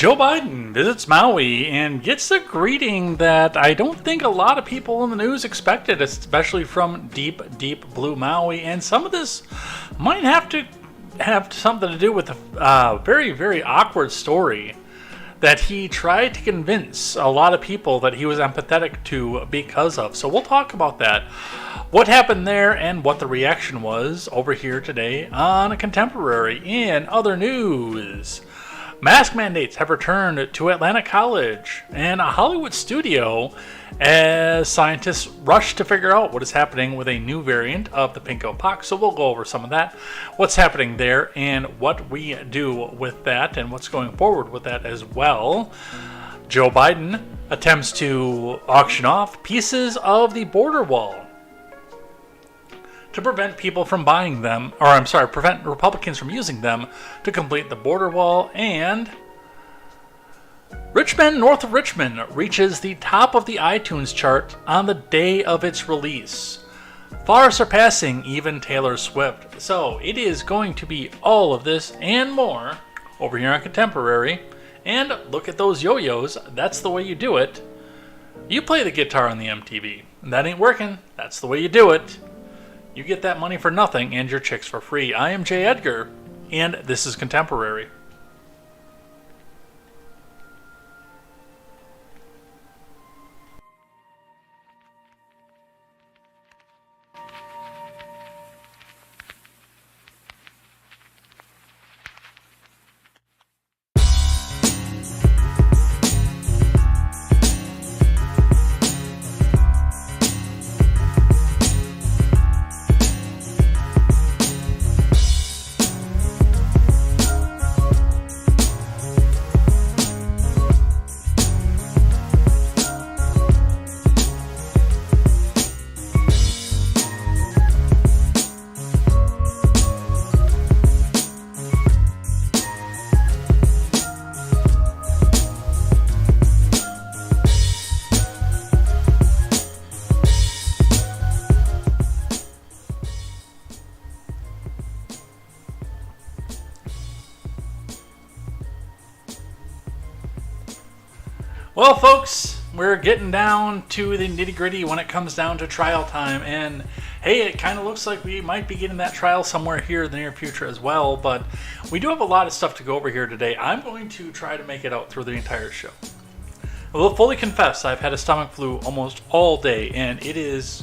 Joe Biden visits Maui and gets a greeting that I don't think a lot of people in the news expected, especially from deep, deep blue Maui. And some of this might have something to do with a very, very awkward story that he tried to convince a lot of people that he was empathetic to because of. So we'll talk about that. What happened there and what the reaction was over here today on a Contemporary. In other news, mask mandates have returned to Atlanta College and a Hollywood studio as scientists rush to figure out what is happening with a new variant of the pinko pox. So we'll go over some of that, what's happening there, and what we do with that, and what's going forward with that as well. Joe Biden attempts to auction off pieces of the border wall to prevent people from buying them, prevent Republicans from using them to complete the border wall. And Richmond, north of Richmond, reaches the top of the iTunes chart on the day of its release, far surpassing even Taylor Swift. So it is going to be all of this and more over here on Contemporary. And look at those yo-yos. That's the way you do it. You play the guitar on the MTV. That ain't working. That's the way you do it. You get that money for nothing and your chicks for free. I am Jay Edgar, and this is Contemporary. Well, folks, we're getting down to the nitty-gritty when it comes down to trial time, and hey, it kind of looks like we might be getting that trial somewhere here in the near future as well, but we do have a lot of stuff to go over here today. I'm going to try to make it out through the entire show. I will fully confess I've had a stomach flu almost all day, and it is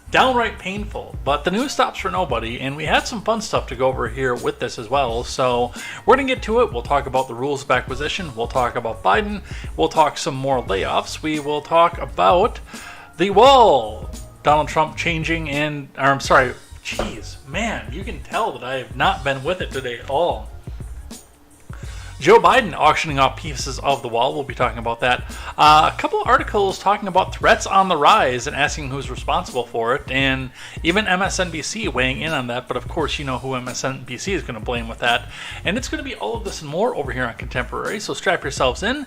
downright painful, but the news stops for nobody, and we had some fun stuff to go over here with this as well. So we're going to get to it. We'll talk about the rules of acquisition. We'll talk about Biden. We'll talk some more layoffs. We will talk about the wall, Donald Trump changing, and, you can tell that I have not been with it today at all. Joe Biden auctioning off pieces of the wall. We'll be talking about that. A couple of articles talking about threats on the rise and asking who's responsible for it, and even MSNBC weighing in on that. But of course, you know who MSNBC is going to blame with that. And it's going to be all of this and more over here on Contemporary. So strap yourselves in.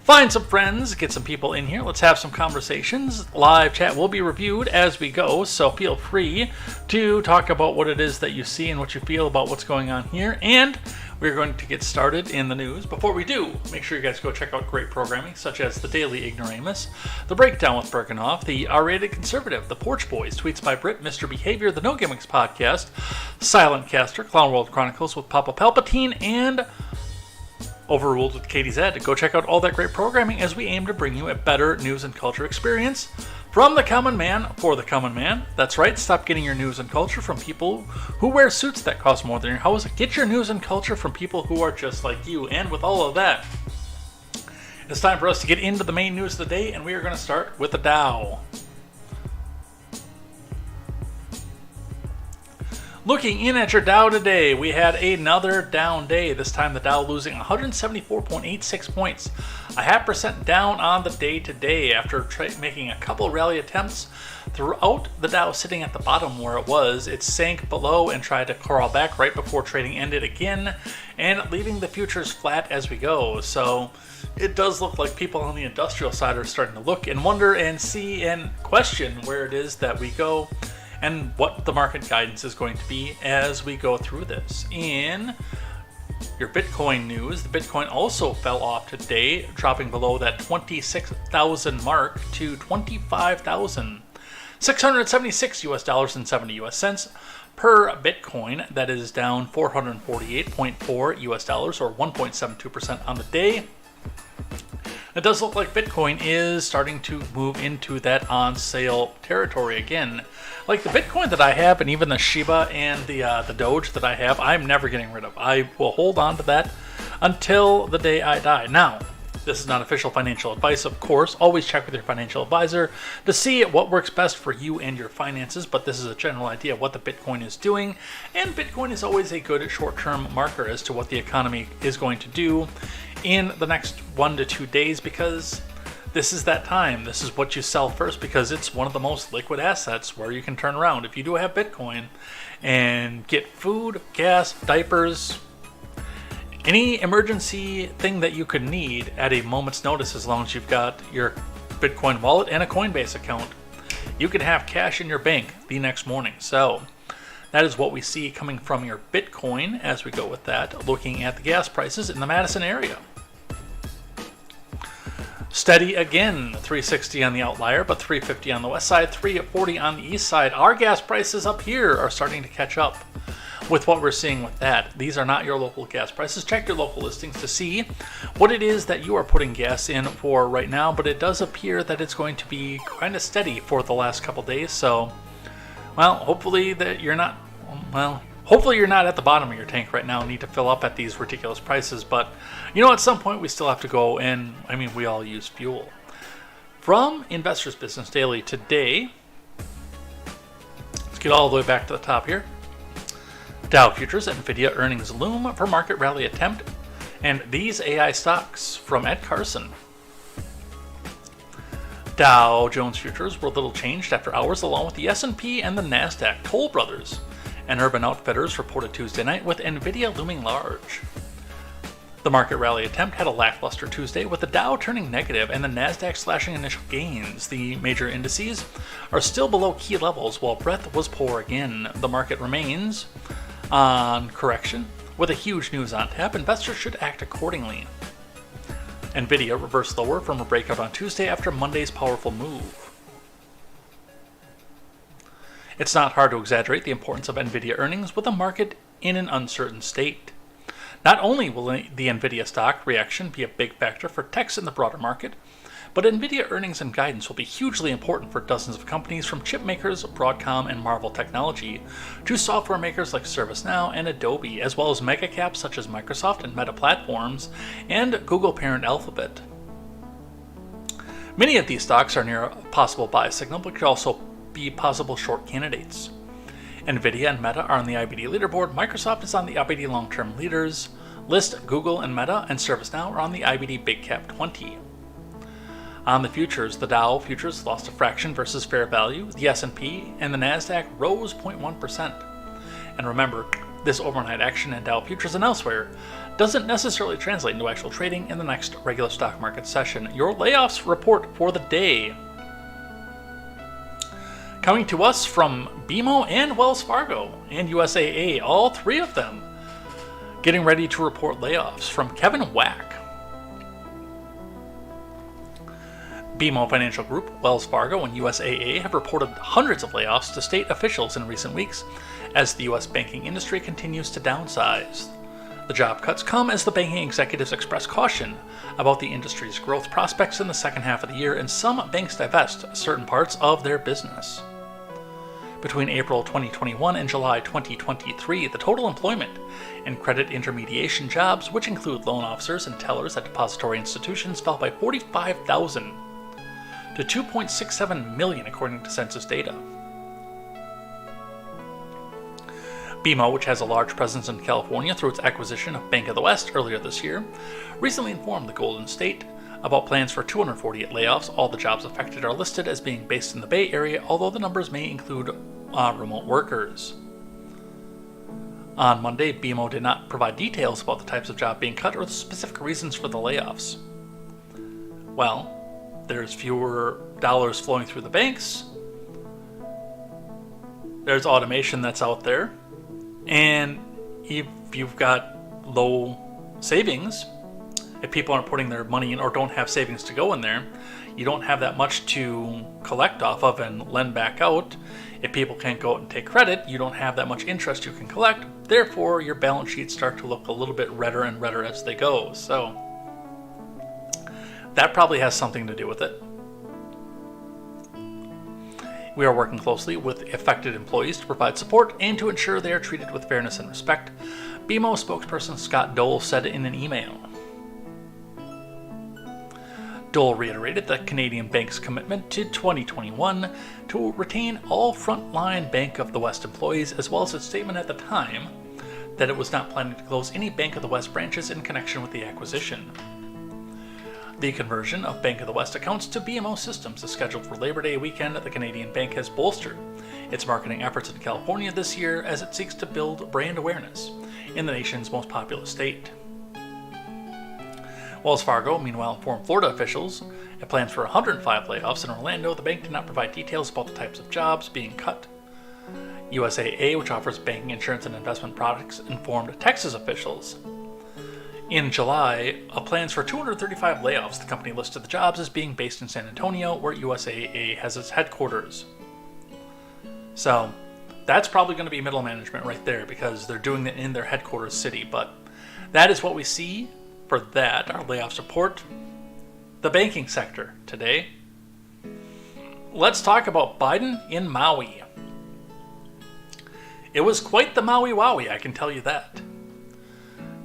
Find some friends, get some people in here. Let's have some conversations. Live chat will be reviewed as we go, so feel free to talk about what it is that you see and what you feel about what's going on here. And we're going to get started in the news. Before we do, make sure you guys go check out great programming such as the Daily Ignoramus, The Breakdown with Bergenoff, The R-Rated Conservative, The Porch Boys, Tweets by Brit, Mr. Behavior, The No Gimmicks Podcast, Silent Caster, Clown World Chronicles with Papa Palpatine, and Overruled with KTZed. Go check out all that great programming as we aim to bring you a better news and culture experience from the common man for the common man. That's right, stop getting your news and culture from people who wear suits that cost more than your house. Get your news and culture from people who are just like you. And with all of that, it's time for us to get into the main news of the day, and we are going to start with the Dow. Looking in at your Dow today, we had another down day. This time the Dow losing 174.86 points, a 0.5% down on the day today after making a couple rally attempts. Throughout the Dow sitting at the bottom where it was, it sank below and tried to crawl back right before trading ended again, and leaving the futures flat as we go. So it does look like people on the industrial side are starting to look and wonder and see and question where it is that we go and what the market guidance is going to be as we go through this. In Your Bitcoin news. The Bitcoin also fell off today, dropping below that 26,000 mark to 25,676 US dollars and 70 US cents per Bitcoin. That is down 448.4 US dollars or 1.72% on the day. It does look like Bitcoin is starting to move into that on sale territory again. Like the Bitcoin that I have, and even the Shiba and the Doge that I have, I'm never getting rid of. I will hold on to that until the day I die. Now, this is not official financial advice, of course. Always check with your financial advisor to see what works best for you and your finances, but this is a general idea of what the Bitcoin is doing, and Bitcoin is always a good short-term marker as to what the economy is going to do in the next 1 to 2 days, because this is that time. This is what you sell first because it's one of the most liquid assets where you can turn around. If you do have Bitcoin and get food, gas, diapers, any emergency thing that you could need at a moment's notice, as long as you've got your Bitcoin wallet and a Coinbase account, you can have cash in your bank the next morning. So that is what we see coming from your Bitcoin as we go with that, looking at the gas prices in the Madison area. Steady again, 360 on the outlier, but 350 on the west side, 340 on the east side. Our gas prices up here are starting to catch up with what we're seeing with that. These are not your local gas prices. Check your local listings to see what it is that you are putting gas in for right now, but it does appear that it's going to be kind of steady for the last couple days. So, well, hopefully you're not at the bottom of your tank right now and need to fill up at these ridiculous prices. But, at some point we still have to go, and we all use fuel. From Investors Business Daily today, let's get all the way back to the top here. Dow futures, Nvidia earnings loom for market rally attempt, and these AI stocks from Ed Carson. Dow Jones futures were little changed after hours, along with the S&P and the Nasdaq. Toll Brothers and Urban Outfitters reported Tuesday night, with Nvidia looming large. The market rally attempt had a lackluster Tuesday, with the Dow turning negative and the Nasdaq slashing initial gains. The major indices are still below key levels, while breadth was poor again. The market remains on correction. With a huge news on tap, investors should act accordingly. Nvidia reversed lower from a breakout on Tuesday after Monday's powerful move. It's not hard to exaggerate the importance of Nvidia earnings with the market in an uncertain state. Not only will the Nvidia stock reaction be a big factor for techs in the broader market, but Nvidia earnings and guidance will be hugely important for dozens of companies, from chip makers Broadcom and Marvell Technology to software makers like ServiceNow and Adobe, as well as mega caps such as Microsoft and Meta Platforms and Google parent Alphabet. Many of these stocks are near a possible buy signal, but could also be possible short candidates. Nvidia and Meta are on the IBD leaderboard. Microsoft is on the IBD long-term leaders list. Google and Meta and ServiceNow are on the IBD Big Cap 20. On the futures, the Dow futures lost a fraction versus fair value. The S&P and the Nasdaq rose 0.1%. And remember, this overnight action in Dow futures and elsewhere doesn't necessarily translate into actual trading in the next regular stock market session. Your layoffs report for the day, coming to us from BMO and Wells Fargo and USAA, all three of them getting ready to report layoffs. From Kevin Wack. BMO Financial Group, Wells Fargo, and USAA have reported hundreds of layoffs to state officials in recent weeks as the U.S. banking industry continues to downsize. The job cuts come as the banking executives express caution about the industry's growth prospects in the second half of the year, and some banks divest certain parts of their business. Between April 2021 and July 2023, the total employment and credit intermediation jobs, which include loan officers and tellers at depository institutions, fell by 45,000 to 2.67 million, according to census data. BMO, which has a large presence in California through its acquisition of Bank of the West earlier this year, recently informed the Golden State about plans for 248 layoffs. All the jobs affected are listed as being based in the Bay Area, although the numbers may include remote workers. On Monday, BMO did not provide details about the types of job being cut or the specific reasons for the layoffs. Well, there's fewer dollars flowing through the banks. There's automation that's out there. And if you've got low savings, if people aren't putting their money in or don't have savings to go in there, you don't have that much to collect off of and lend back out. If people can't go out and take credit, you don't have that much interest you can collect. Therefore, your balance sheets start to look a little bit redder and redder as they go. So that probably has something to do with it. We are working closely with affected employees to provide support and to ensure they are treated with fairness and respect, BMO spokesperson Scott Dole said in an email. Dole reiterated the Canadian Bank's commitment to 2021 to retain all frontline Bank of the West employees, as well as its statement at the time that it was not planning to close any Bank of the West branches in connection with the acquisition. The conversion of Bank of the West accounts to BMO systems is scheduled for Labor Day weekend. The Canadian Bank has bolstered its marketing efforts in California this year as it seeks to build brand awareness in the nation's most populous state. Wells Fargo, meanwhile, informed Florida officials it plans for 105 layoffs in Orlando. The bank did not provide details about the types of jobs being cut. USAA, which offers banking, insurance, and investment products, informed Texas officials. In July, plans for 235 layoffs. The company listed the jobs as being based in San Antonio, where USAA has its headquarters. So that's probably going to be middle management right there because they're doing it in their headquarters city. But that is what we see for that, our layoff support, the banking sector today. Let's talk about Biden in Maui. It was quite the Maui Wowie, I can tell you that.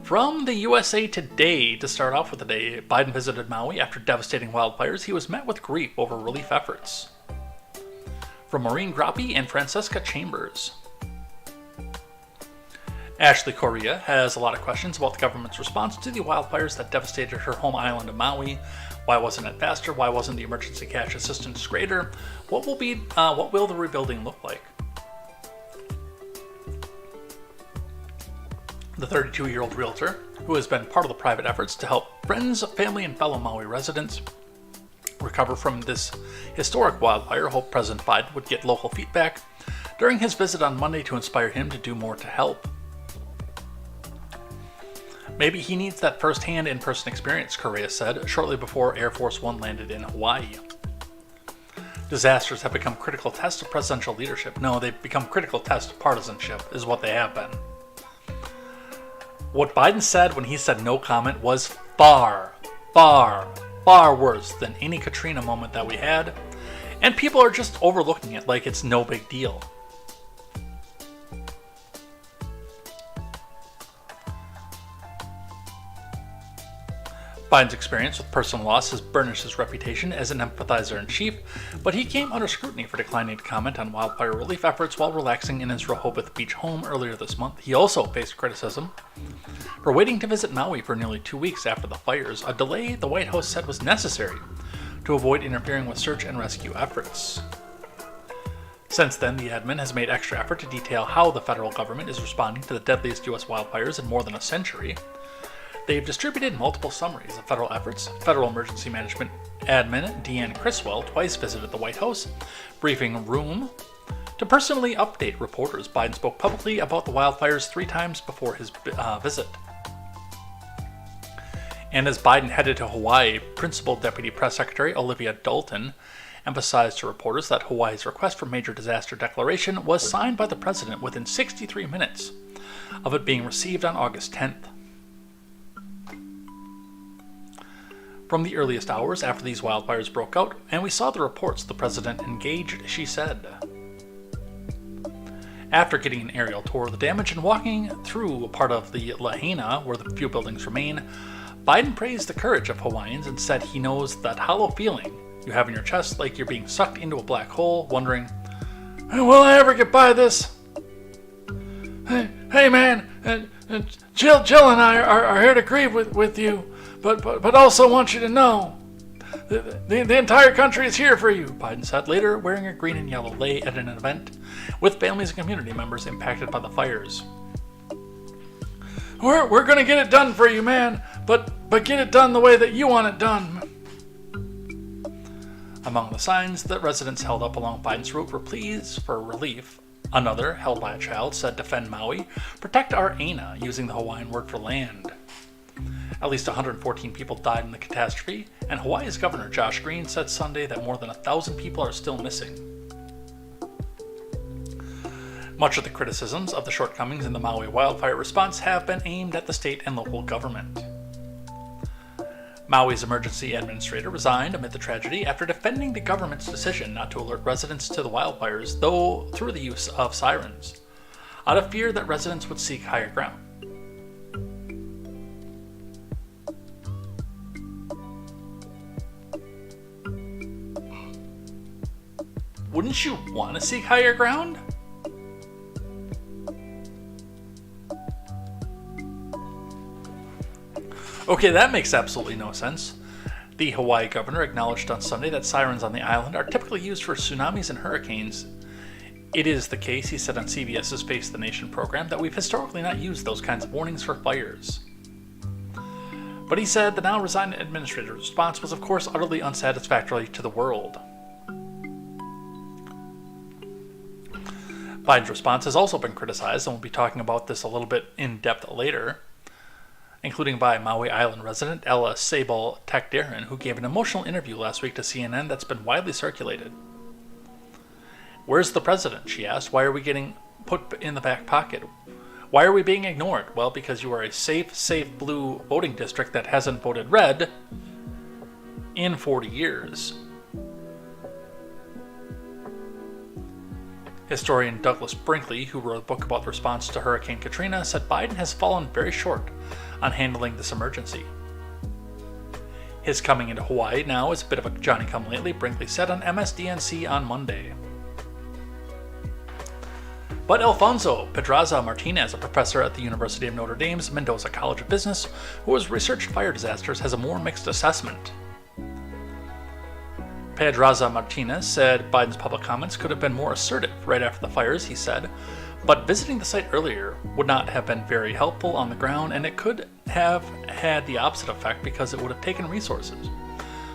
From the USA Today, to start off with the day, Biden visited Maui after devastating wildfires. He was met with grief over relief efforts. From Maureen Groppe and Francesca Chambers. Ashley Correa has a lot of questions about the government's response to the wildfires that devastated her home island of Maui. Why wasn't it faster? Why wasn't the emergency cash assistance greater? What will the rebuilding look like? The 32-year-old realtor, who has been part of the private efforts to help friends, family, and fellow Maui residents recover from this historic wildfire, hoped President Biden would get local feedback during his visit on Monday to inspire him to do more to help. Maybe he needs that first-hand in-person experience, Correa said, shortly before Air Force One landed in Hawaii. Disasters have become critical tests of presidential leadership. No, they've become critical tests of partisanship, is what they have been. What Biden said when he said no comment was far, far, far worse than any Katrina moment that we had, and people are just overlooking it like it's no big deal. Biden's experience with personal loss has burnished his reputation as an empathizer-in-chief, but he came under scrutiny for declining to comment on wildfire relief efforts while relaxing in his Rehoboth Beach home earlier this month. He also faced criticism for waiting to visit Maui for nearly 2 weeks after the fires, a delay the White House said was necessary to avoid interfering with search and rescue efforts. Since then, the admin has made extra effort to detail how the federal government is responding to the deadliest U.S. wildfires in more than a century. They've distributed multiple summaries of federal efforts. Federal Emergency Management Admin Deanne Criswell twice visited the White House briefing room to personally update reporters. Biden spoke publicly about the wildfires 3 times before his visit. And as Biden headed to Hawaii, Principal Deputy Press Secretary Olivia Dalton emphasized to reporters that Hawaii's request for major disaster declaration was signed by the president within 63 minutes of it being received on August 10th. From the earliest hours after these wildfires broke out, and we saw the reports, the president engaged, she said. After getting an aerial tour of the damage and walking through a part of the Lahaina where the few buildings remain, Biden praised the courage of Hawaiians and said he knows that hollow feeling you have in your chest like you're being sucked into a black hole, wondering, will I ever get by this? Hey man, Jill and I are here to grieve with you. But also want you to know, the entire country is here for you, Biden said, later wearing a green and yellow lei at an event with families and community members impacted by the fires. We're going to get it done for you, man, but get it done the way that you want it done. Among the signs that residents held up along Biden's route were pleas for relief Another, held by a child, said defend Maui, protect our Aina, using the Hawaiian word for land. At least 114 people died in the catastrophe, and Hawaii's Governor Josh Green said Sunday that more than 1,000 people are still missing. Much of the criticisms of the shortcomings in the Maui wildfire response have been aimed at the state and local government. Maui's emergency administrator resigned amid the tragedy after defending the government's decision not to alert residents to the wildfires, though through the use of sirens, out of fear that residents would seek higher ground. Wouldn't you want to seek higher ground? Okay, that makes absolutely no sense. The Hawaii governor acknowledged on Sunday that sirens on the island are typically used for tsunamis and hurricanes. It is the case, he said on CBS's Face the Nation program, that we've historically not used those kinds of warnings for fires. But he said the now resigned administrator's response was of course utterly unsatisfactory to the world. Biden's response has also been criticized, and we'll be talking about this a little bit in depth later, including by Maui Island resident Ella Sable Takdaran, who gave an emotional interview last week to CNN that's been widely circulated. Where's the president? She asked. Why are we getting put in the back pocket? Why are we being ignored? Well, because you are a safe blue voting district that hasn't voted red in 40 years. Historian Douglas Brinkley, who wrote a book about the response to Hurricane Katrina, said Biden has fallen very short on handling this emergency. His coming into Hawaii now is a bit of a Johnny-come-lately, Brinkley said on MSDNC on Monday. But Alfonso Pedraza Martinez, a professor at the University of Notre Dame's Mendoza College of Business, who has researched fire disasters, has a more mixed assessment. Pedraza Martinez said Biden's public comments could have been more assertive right after the fires, he said, but visiting the site earlier would not have been very helpful on the ground, and it could have had the opposite effect because it would have taken resources,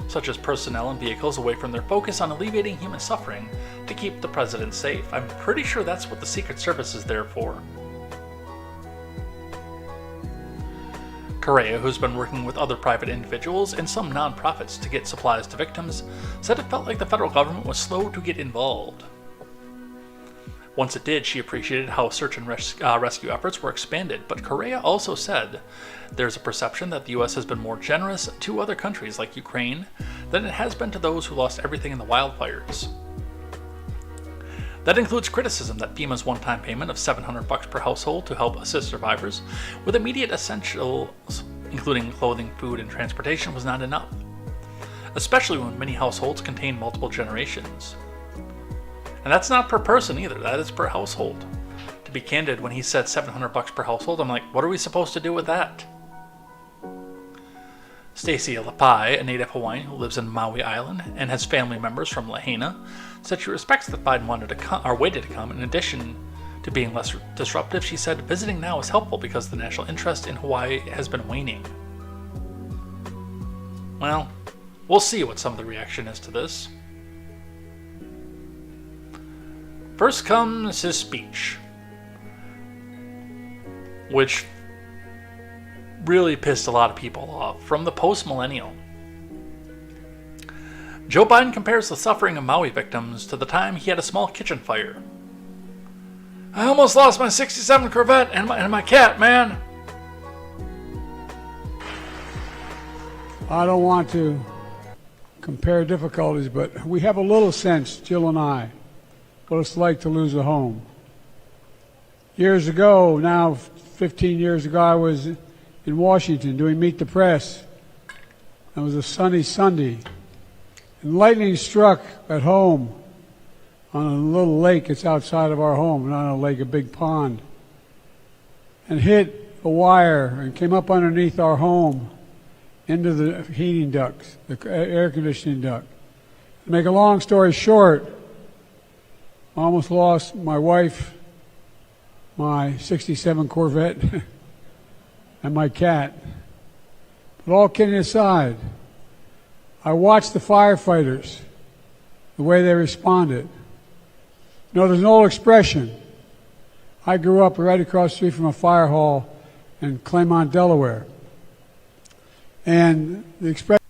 such as personnel and vehicles, away from their focus on alleviating human suffering to keep the president safe. I'm pretty sure that's what the Secret Service is there for. Correa, who's been working with other private individuals and some nonprofits to get supplies to victims, said it felt like the federal government was slow to get involved. Once it did, she appreciated how search and rescue efforts were expanded, but Correa also said there's a perception that the U.S. has been more generous to other countries like Ukraine than it has been to those who lost everything in the wildfires. That includes criticism that FEMA's one-time payment of $700 per household to help assist survivors with immediate essentials, including clothing, food, and transportation, was not enough, especially when many households contain multiple generations. And that's not per person either, that is per household. To be candid, when he said $700 per household, I'm like, what are we supposed to do with that? Stacey Lapai, a native Hawaiian who lives in Maui Island and has family members from Lahaina, said she respects that Biden waited to come. In addition to being less disruptive, she said visiting now is helpful because the national interest in Hawaii has been waning. Well, we'll see what some of the reaction is to this. First comes his speech, which really pissed a lot of people off, from the post-millennial. Joe Biden compares the suffering of Maui victims to the time he had a small kitchen fire. I almost lost my '67 Corvette and my cat, man. I don't want to compare difficulties, but we have a little sense, Jill and I, what it's like to lose a home. Years ago, now 15 years ago, I was in Washington doing Meet the Press. It was a sunny Sunday, and lightning struck at home on a little lake that's outside of our home, not a lake, a big pond, and hit a wire and came up underneath our home into the heating ducts, the air conditioning duct. To make a long story short, I almost lost my wife, my '67 Corvette, and my cat. But all kidding aside, I watched the firefighters, the way they responded. You know, there's an old expression, I grew up right across the street from a fire hall in Claymont, Delaware. And the expression...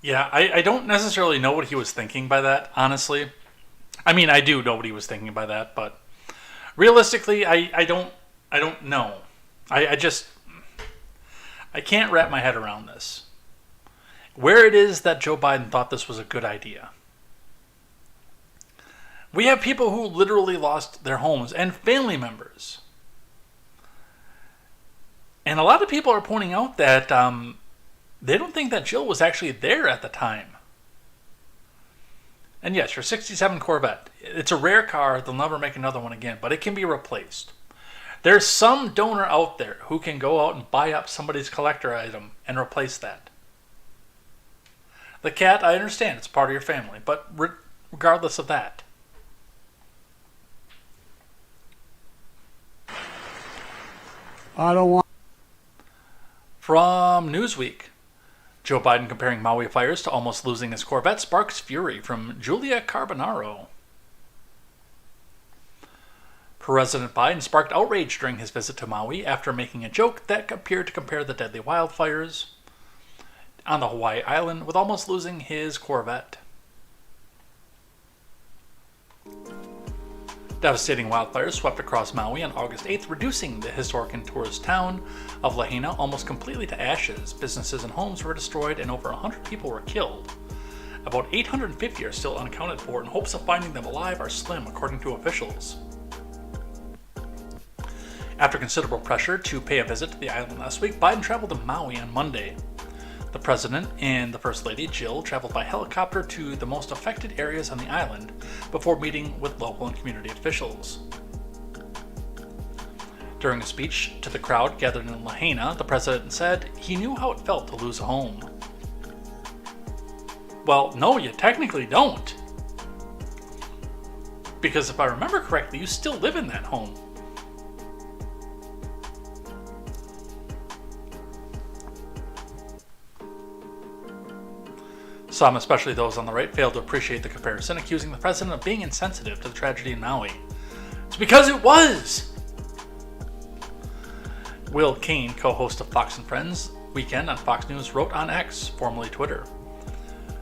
Yeah, I don't necessarily know what he was thinking by that, honestly. I mean, I do know what he was thinking by that, but realistically, I don't know. I can't wrap my head around this. Where it is that Joe Biden thought this was a good idea. We have people who literally lost their homes and family members. And a lot of people are pointing out that they don't think that Jill was actually there at the time. And yes, your 67 Corvette, it's a rare car. They'll never make another one again, but it can be replaced. There's some donor out there who can go out and buy up somebody's collector item and replace that. The cat, I understand, it's part of your family, but regardless of that. I don't want... From Newsweek, Joe Biden comparing Maui fires to almost losing his Corvette sparks fury from Julia Carbonaro. President Biden sparked outrage during his visit to Maui after making a joke that appeared to compare the deadly wildfires on the Hawaii island with almost losing his Corvette. Devastating wildfires swept across Maui on August 8th, reducing the historic and tourist town of Lahaina almost completely to ashes. Businesses and homes were destroyed and over 100 people were killed. About 850 are still unaccounted for, and hopes of finding them alive are slim, according to officials. After considerable pressure to pay a visit to the island last week, Biden traveled to Maui on Monday. The president and the First Lady, Jill, traveled by helicopter to the most affected areas on the island before meeting with local and community officials. During a speech to the crowd gathered in Lahaina, the president said he knew how it felt to lose a home. Well, no, you technically don't. Because if I remember correctly, you still live in that home. Some, especially those on the right, failed to appreciate the comparison, accusing the president of being insensitive to the tragedy in Maui. It's because it was! Will Cain, co-host of Fox and Friends Weekend on Fox News, wrote on X, formerly Twitter.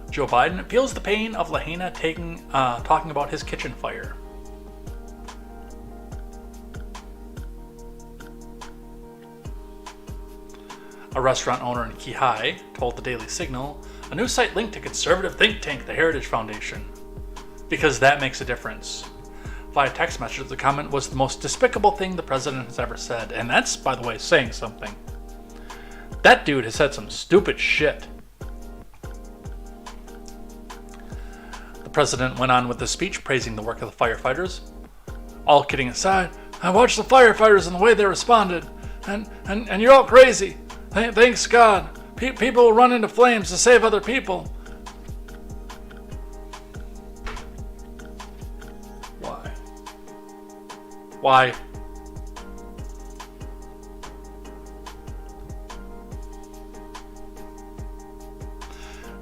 Joe Biden feels the pain of Lahaina talking about his kitchen fire. A restaurant owner in Kihei told the Daily Signal, a new site linked to conservative think tank, the Heritage Foundation. Because that makes a difference. Via text message, the comment was the most despicable thing the president has ever said. And that's, by the way, saying something. That dude has said some stupid shit. The president went on with the speech praising the work of the firefighters. All kidding aside, I watched the firefighters and the way they responded. And you're all crazy. Thanks God. People will run into flames to save other people. Why?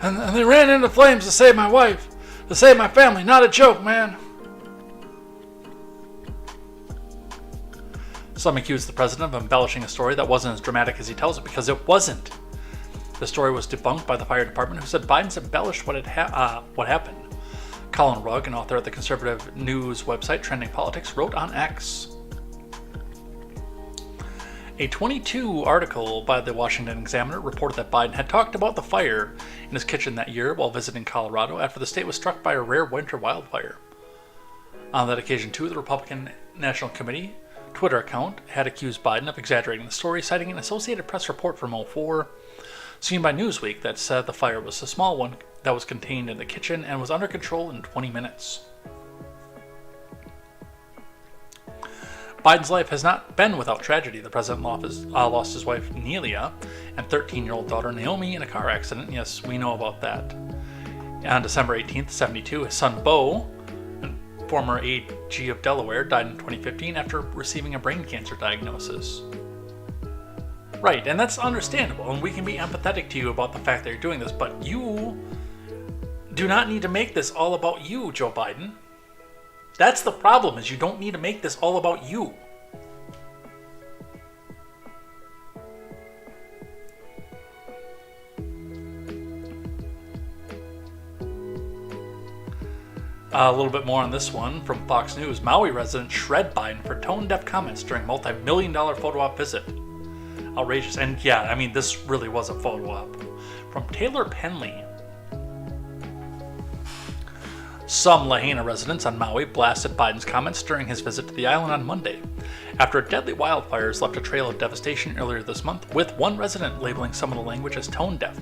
And they ran into flames to save my wife, to save my family. Not a joke, man. Some accused the president of embellishing a story that wasn't as dramatic as he tells it, because it wasn't. The story was debunked by the fire department, who said Biden's embellished what happened. Colin Rugg, an author at the conservative news website Trending Politics, wrote on X. A 22 article by the Washington Examiner reported that Biden had talked about the fire in his kitchen that year while visiting Colorado after the state was struck by a rare winter wildfire. On that occasion, too, the Republican National Committee Twitter account had accused Biden of exaggerating the story, citing an Associated Press report from 2004 seen by Newsweek that said the fire was a small one that was contained in the kitchen and was under control in 20 minutes. Biden's life has not been without tragedy. The president lost his wife Nelia and 13-year-old daughter Naomi in a car accident. Yes, we know about that. On December 18th, 72, his son Beau, former AG of Delaware, died in 2015 after receiving a brain cancer diagnosis. Right, and that's understandable, and we can be empathetic to you about the fact that you're doing this, but you do not need to make this all about you, Joe Biden. That's the problem, is you don't need to make this all about you. A little bit more on this one from Fox News. Maui residents shred Biden for tone-deaf comments during multi-million-dollar photo op visit. Outrageous. And yeah, I mean, this really was a photo op. From Taylor Penley. Some Lahaina residents on Maui blasted Biden's comments during his visit to the island on Monday, after deadly wildfires left a trail of devastation earlier this month, with one resident labeling some of the language as tone-deaf,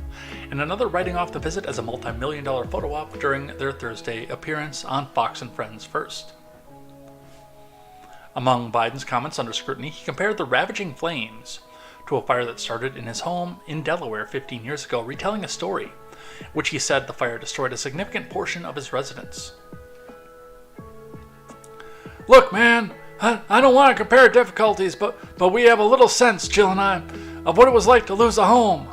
and another writing off the visit as a multi-million-dollar photo op during their Thursday appearance on Fox and Friends First. Among Biden's comments under scrutiny, he compared the ravaging flames to a fire that started in his home in Delaware 15 years ago, retelling a story which he said the fire destroyed a significant portion of his residence. Look, man, I don't want to compare difficulties, but we have a little sense, Jill and I, of what it was like to lose a home.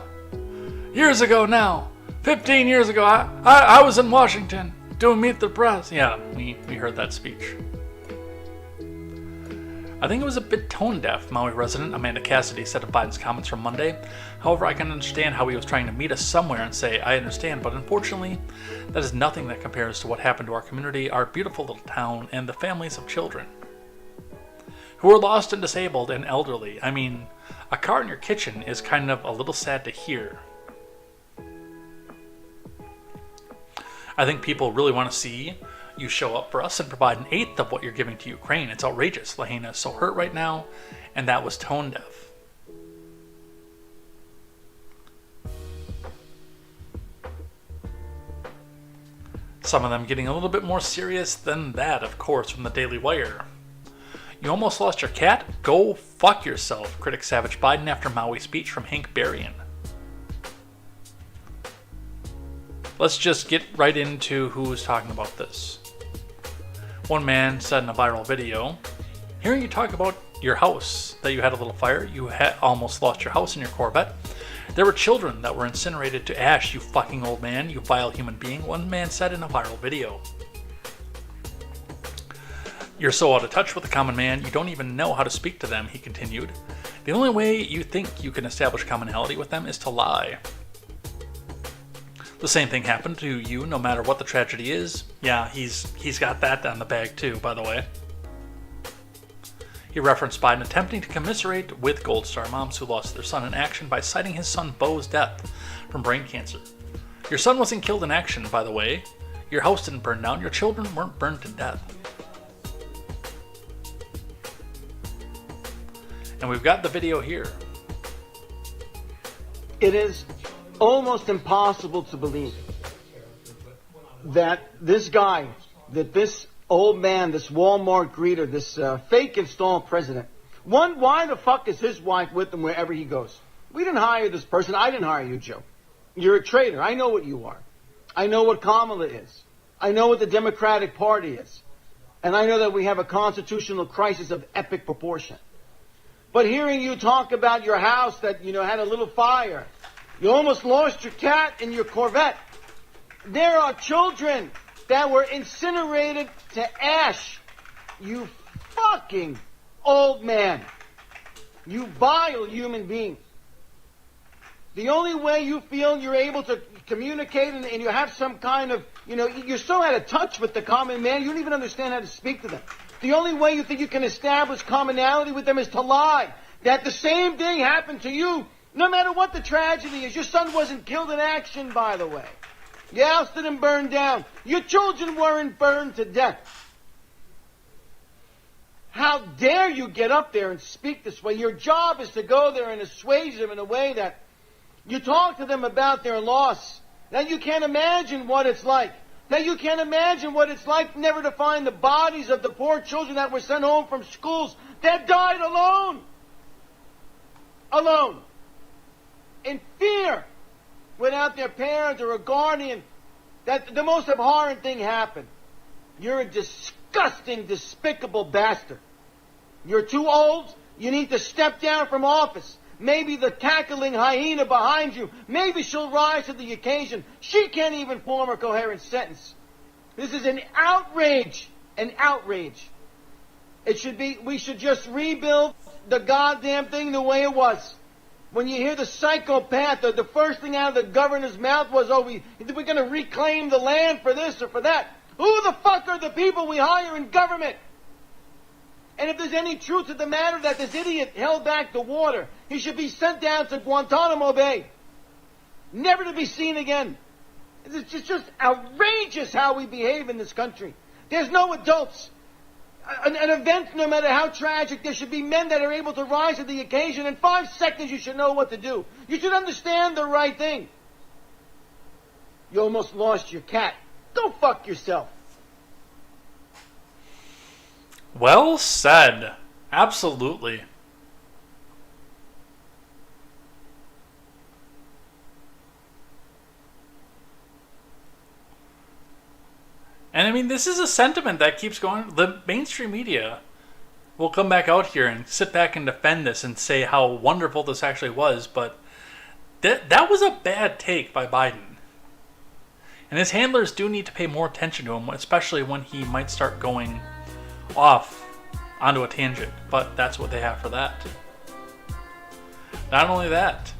Years ago now, 15 years ago, I was in Washington doing Meet the Press. Yeah, we heard that speech. I think it was a bit tone-deaf, Maui resident Amanda Cassidy said of Biden's comments from Monday. However, I can understand how he was trying to meet us somewhere and say, I understand, but unfortunately, that is nothing that compares to what happened to our community, our beautiful little town, and the families of children who are lost and disabled and elderly. I mean, a car in your kitchen is kind of a little sad to hear. I think people really want to see you show up for us and provide an eighth of what you're giving to Ukraine. It's outrageous. Lahaina is so hurt right now, and that was tone deaf. Some of them getting a little bit more serious than that, of course, from the Daily Wire. You almost lost your cat? Go fuck yourself, critics savage Biden after Maui speech from Hank Berrien. Let's just get right into who's talking about this. One man said in a viral video, hearing you talk about your house, that you had a little fire, you almost lost your house and your Corvette. There were children that were incinerated to ash, you fucking old man, you vile human being, one man said in a viral video. You're so out of touch with the common man, you don't even know how to speak to them, he continued. The only way you think you can establish commonality with them is to lie. The same thing happened to you no matter what the tragedy is. Yeah, he's got that on the bag too, by the way. He referenced Biden attempting to commiserate with Gold Star moms who lost their son in action by citing his son Bo's death from brain cancer. Your son wasn't killed in action, by the way. Your house didn't burn down. Your children weren't burned to death. And we've got the video here. It is almost impossible to believe that this guy, that this old man, this Walmart greeter, this fake installed president, why the fuck is his wife with him wherever he goes? We didn't hire this person. I didn't hire you, Joe. You're a traitor. I know what you are. I know what Kamala is. I know what the Democratic Party is. And I know that we have a constitutional crisis of epic proportion. But hearing you talk about your house that, had a little fire, you almost lost your cat and your Corvette. There are children that were incinerated to ash. You fucking old man. You vile human being. The only way you feel you're able to communicate and you have some kind of, you're so out of touch with the common man, you don't even understand how to speak to them. The only way you think you can establish commonality with them is to lie. That the same thing happened to you, no matter what the tragedy is. Your son wasn't killed in action, by the way. Your house didn't burn down. Your children weren't burned to death. How dare you get up there and speak this way? Your job is to go there and assuage them in a way that you talk to them about their loss. Now you can't imagine what it's like. Now you can't imagine what it's like never to find the bodies of the poor children that were sent home from schools that died alone. Alone. In fear. Without their parent or a guardian. That the most abhorrent thing happened. You're a disgusting, despicable bastard. You're too old. You need to step down from office. Maybe the cackling hyena behind you, maybe she'll rise to the occasion. She can't even form a coherent sentence. This is an outrage an outrage. We should just rebuild the goddamn thing the way it was. When you hear the psychopath, the first thing out of the governor's mouth was, we're going to reclaim the land for this or for that. Who the fuck are the people we hire in government? And if there's any truth to the matter that this idiot held back the water, he should be sent down to Guantanamo Bay. Never to be seen again. It's just outrageous how we behave in this country. There's no adults. An event, no matter how tragic, there should be men that are able to rise to the occasion. In 5 seconds, you should know what to do. You should understand the right thing. You almost lost your cat. Go fuck yourself. Well said. Absolutely. And I mean, this is a sentiment that keeps going. The mainstream media will come back out here and sit back and defend this and say how wonderful this actually was, but that was a bad take by Biden. And his handlers do need to pay more attention to him, especially when he might start going off onto a tangent, but that's what they have for that. Not only that,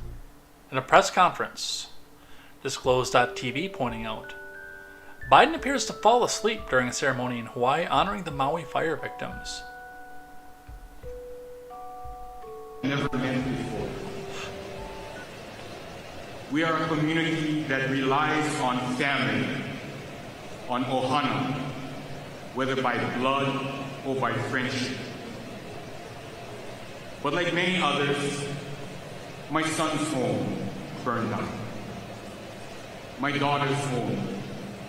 in a press conference, Disclosed.tv pointing out, Biden appears to fall asleep during a ceremony in Hawaii honoring the Maui fire victims. Never met before. We are a community that relies on family, on ohana, whether by blood or by friendship. But like many others, my son's home burned down. My daughter's home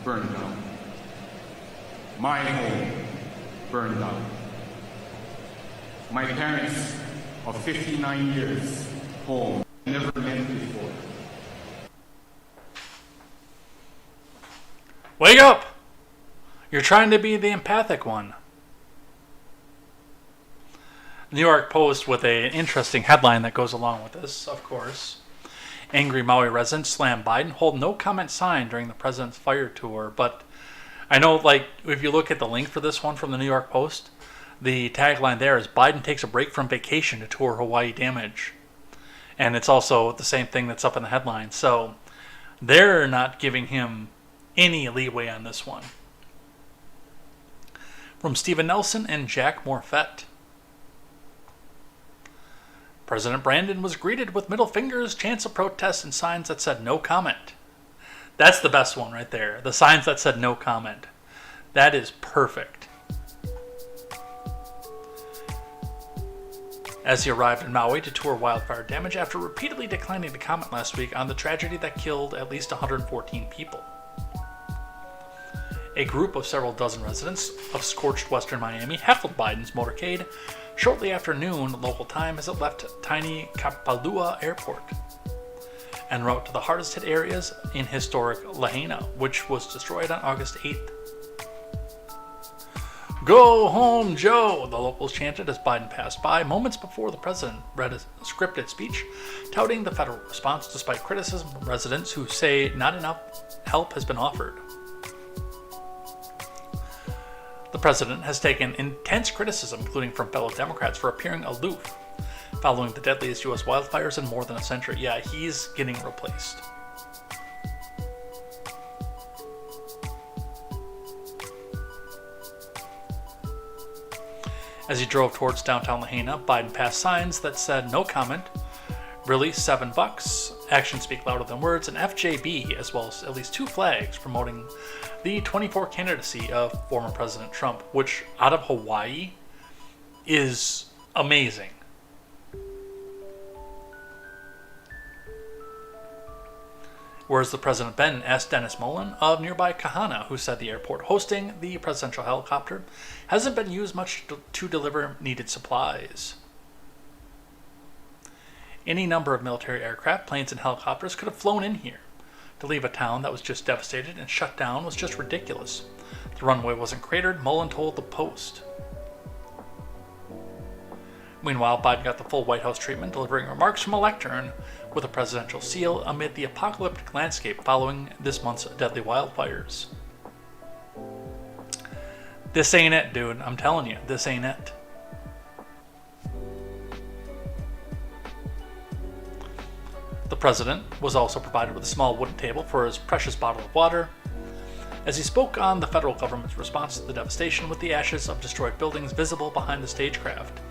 burned down. My home burned down. My parents of 59 years home never met before. Wake up! You're trying to be the empathic one. New York Post with an interesting headline that goes along with this, of course. Angry Maui residents slam Biden, hold no comment sign during the president's fire tour. But I know, like, if you look at the link for this one from the New York Post, the tagline there is Biden takes a break from vacation to tour Hawaii damage. And it's also the same thing that's up in the headline. So they're not giving him any leeway on this one. From Stephen Nelson and Jack Morfett. President Brandon was greeted with middle fingers, chants of protest, and signs that said no comment. That's the best one right there. The signs that said no comment. That is perfect. As he arrived in Maui to tour wildfire damage after repeatedly declining to comment last week on the tragedy that killed at least 114 people. A group of several dozen residents of scorched western Miami heckled Biden's motorcade shortly after noon local time as it left tiny Kapalua Airport en route to the hardest hit areas in historic Lahaina, which was destroyed on August 8th. Go home, Joe, the locals chanted as Biden passed by moments before the president read a scripted speech touting the federal response despite criticism from residents who say not enough help has been offered. The president has taken intense criticism, including from fellow Democrats, for appearing aloof following the deadliest U.S. wildfires in more than a century. Yeah, he's getting replaced. As he drove towards downtown Lahaina, Biden passed signs that said no comment, really $7, actions speak louder than words, and FJB, as well as at least 2 flags promoting the 24 candidacy of former President Trump, which out of Hawaii is amazing. Where's the president been? Asked Dennis Mullen of nearby Kahana, who said the airport hosting the presidential helicopter hasn't been used much to deliver needed supplies. Any number of military aircraft, planes, and helicopters could have flown in here. To leave a town that was just devastated and shut down was just ridiculous. The runway wasn't cratered, Mullen told the Post. Meanwhile, Biden got the full White House treatment, delivering remarks from a lectern with a presidential seal amid the apocalyptic landscape following this month's deadly wildfires. This ain't it, dude. I'm telling you, this ain't it. The president was also provided with a small wooden table for his precious bottle of water as he spoke on the federal government's response to the devastation with the ashes of destroyed buildings visible behind the stagecraft.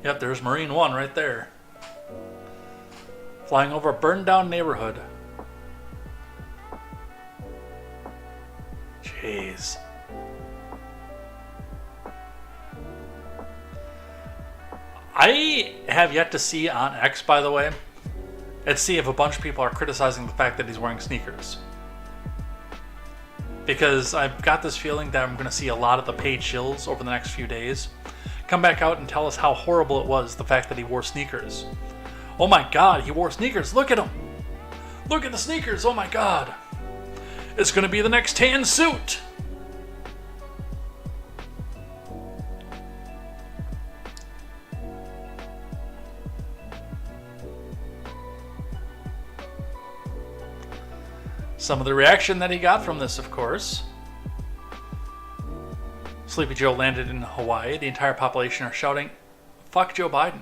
Yep, there's Marine One right there. Flying over a burned down neighborhood. Jeez. I have yet to see on X, by the way, and see if a bunch of people are criticizing the fact that he's wearing sneakers. Because I've got this feeling that I'm going to see a lot of the paid shills over the next few days come back out and tell us how horrible it was, the fact that he wore sneakers. Oh my god, he wore sneakers. Look at him. Look at the sneakers. Oh my god. It's going to be the next tan suit. Some of the reaction that he got from this, of course. Sleepy Joe landed in Hawaii. The entire population are shouting, "Fuck Joe Biden."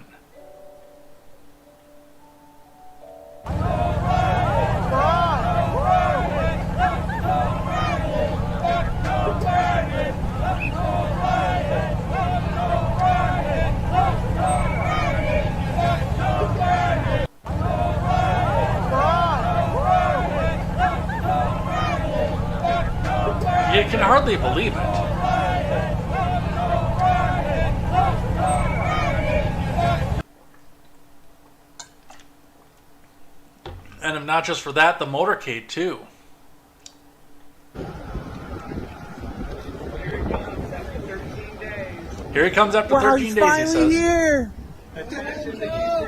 You can hardly believe it. And not just for that, the motorcade too. Here he comes after 13 days, he says. Here.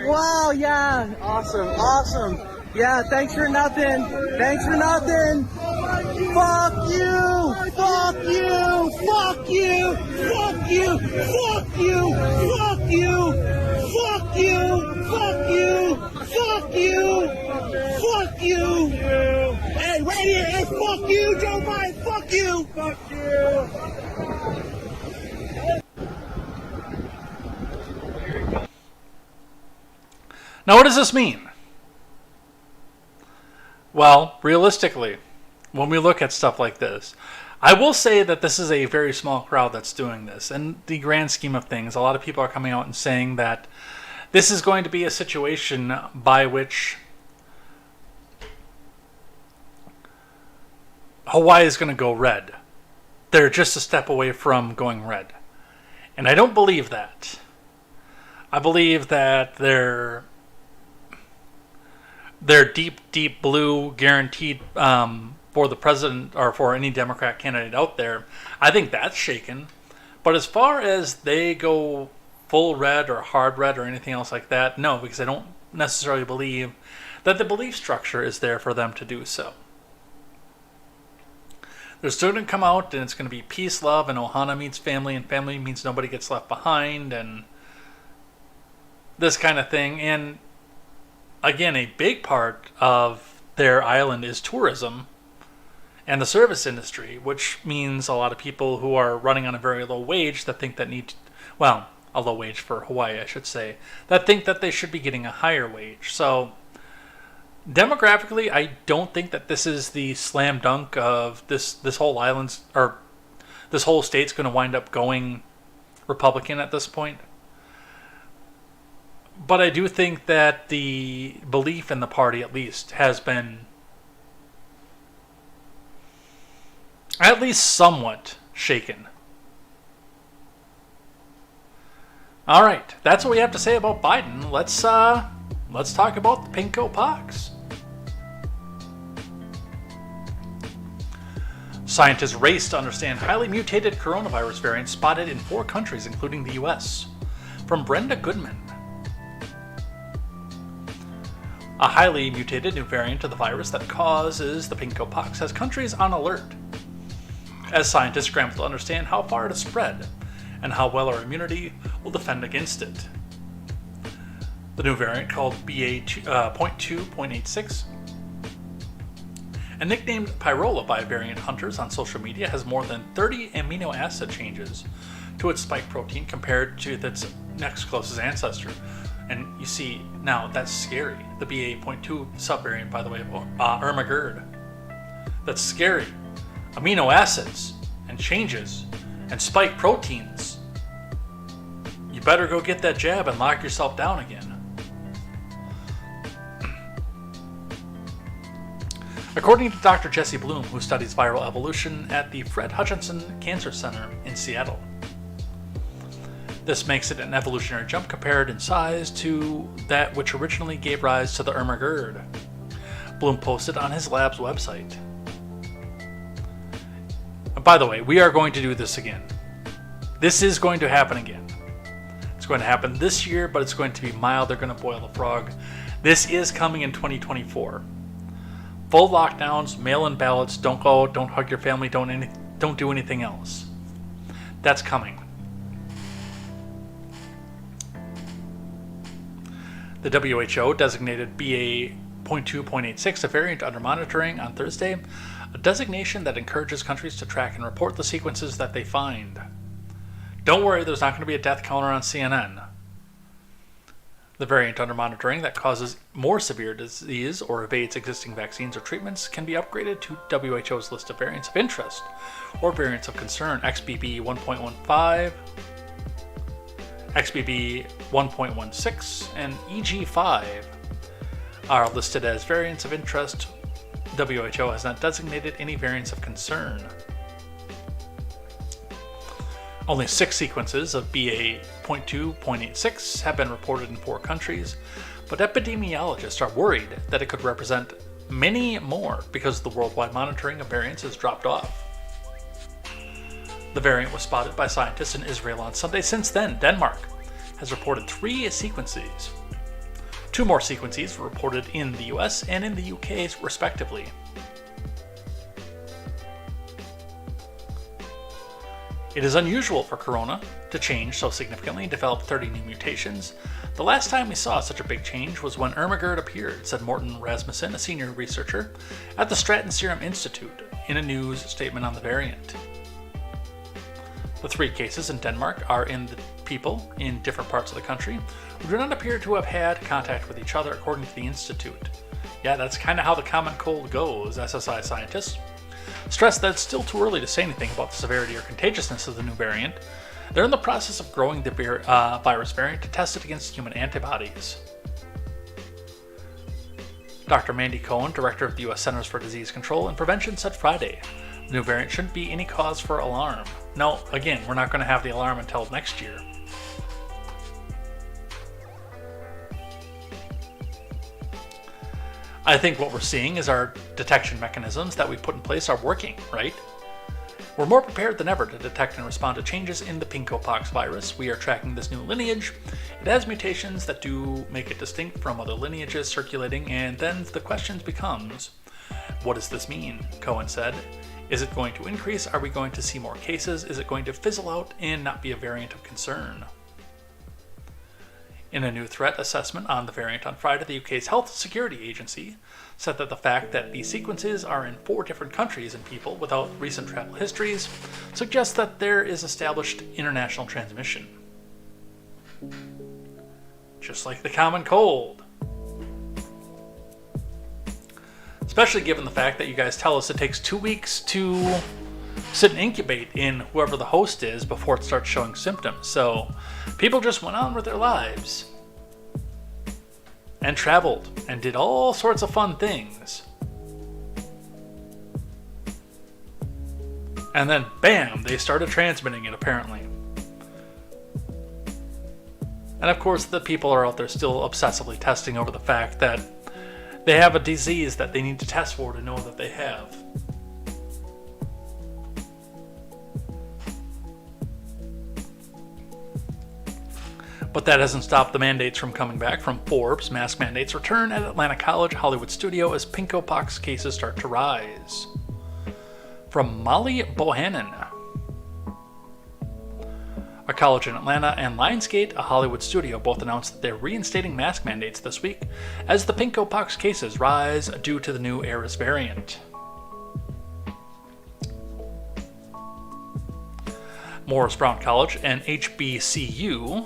Wow, yeah. Awesome. Yeah, thanks for nothing. Fuck you! Fuck you! Fuck you! Fuck you! Fuck you! Fuck you! Fuck you! Fuck you! Fuck you! Fuck you! Hey, right here! Hey, fuck you, Joe Biden! Fuck you! Fuck you! Now, what does this mean? Well, realistically, when we look at stuff like this, I will say that this is a very small crowd that's doing this. In the grand scheme of things, a lot of people are coming out and saying that this is going to be a situation by which Hawaii is going to go red. They're just a step away from going red. And I don't believe that. I believe that they're deep blue guaranteed for the president or for any Democrat candidate out there. I think that's shaken. But as far as they go full red or hard red or anything else like that, no, because I don't necessarily believe that the belief structure is there for them to do so. They're still going to come out and it's going to be peace, love, and Ohana means family, and family means nobody gets left behind, and this kind of thing. And again, a big part of their island is tourism and the service industry, which means a lot of people who are running on a very low wage that think that a low wage for Hawaii, I should say, that think that they should be getting a higher wage. So demographically, I don't think that this is the slam dunk of this whole island's, or this whole state's going to wind up going Republican at this point. But I do think that the belief in the party, at least, has been at least somewhat shaken. All right, that's what we have to say about Biden. Let's talk about the pinko pox. Scientists race to understand highly mutated coronavirus variants spotted in 4 countries, including the U.S. From Brenda Goodman. A highly mutated new variant of the virus that causes the pinko pox has countries on alert, as scientists scramble to understand how far it has spread and how well our immunity will defend against it. The new variant, called BA.2.86, and nicknamed Pyrola by variant hunters on social media, has more than 30 amino acid changes to its spike protein compared to its next closest ancestor. And you see, now that's scary. The BA.2 subvariant, by the way, Ermagerd. That's scary. Amino acids and changes and spike proteins. You better go get that jab and lock yourself down again. According to Dr. Jesse Bloom, who studies viral evolution at the Fred Hutchinson Cancer Center in Seattle, this makes it an evolutionary jump compared in size to that which originally gave rise to the Ermagerd. Bloom posted on his lab's website. By the way, we are going to do this again. This is going to happen again. It's going to happen this year, but it's going to be mild. They're going to boil the frog. This is coming in 2024. Full lockdowns, mail-in ballots, don't go, don't hug your family, don't do anything else. That's coming. The WHO designated BA.2.86 a variant under monitoring on Thursday, a designation that encourages countries to track and report the sequences that they find. Don't worry, there's not going to be a death counter on CNN. The variant under monitoring that causes more severe disease or evades existing vaccines or treatments can be upgraded to WHO's list of variants of interest or variants of concern. XBB 1.15, XBB 1.16, and EG5 are listed as variants of interest. WHO has not designated any variants of concern. Only 6 sequences of BA.2.86 have been reported in 4 countries, but epidemiologists are worried that it could represent many more because the worldwide monitoring of variants has dropped off. The variant was spotted by scientists in Israel on Sunday. Since then, Denmark has reported 3 sequences. 2 more sequences were reported in the US and in the UK, respectively. It is unusual for corona to change so significantly and develop 30 new mutations. The last time we saw such a big change was when Ermagerd appeared, said Morten Rasmussen, a senior researcher at the Stratton Serum Institute, in a news statement on the variant. The 3 cases in Denmark are in the people in different parts of the country who do not appear to have had contact with each other, according to the Institute. Yeah, that's kind of how the common cold goes, SSI scientists stress that it's still too early to say anything about the severity or contagiousness of the new variant. They're in the process of growing the virus variant to test it against human antibodies. Dr. Mandy Cohen, director of the U.S. Centers for Disease Control and Prevention, said Friday, the new variant shouldn't be any cause for alarm. No, again, we're not going to have the alarm until next year. I think what we're seeing is our detection mechanisms that we've put in place are working, right? We're more prepared than ever to detect and respond to changes in the pinkopox virus. We are tracking this new lineage. It has mutations that do make it distinct from other lineages circulating, and then the question becomes, what does this mean? Cohen said. Is it going to increase? Are we going to see more cases? Is it going to fizzle out and not be a variant of concern? In a new threat assessment on the variant on Friday, the UK's Health Security Agency said that the fact that the sequences are in 4 different countries in people without recent travel histories suggests that there is established international transmission. Just like the common cold. Especially given the fact that you guys tell us it takes 2 weeks to sit and incubate in whoever the host is before it starts showing symptoms. So people just went on with their lives and traveled and did all sorts of fun things. And then, bam, they started transmitting it, apparently. And of course, the people are out there still obsessively testing over the fact that they have a disease that they need to test for to know that they have. But that hasn't stopped the mandates from coming back. From Forbes, mask mandates return at Atlanta College Hollywood studio as pinkopox cases start to rise. From Molly Bohannon. A college in Atlanta and Lionsgate, a Hollywood studio, both announced that they're reinstating mask mandates this week as the pinko-pox cases rise due to the new Ares variant. Morris Brown College and HBCU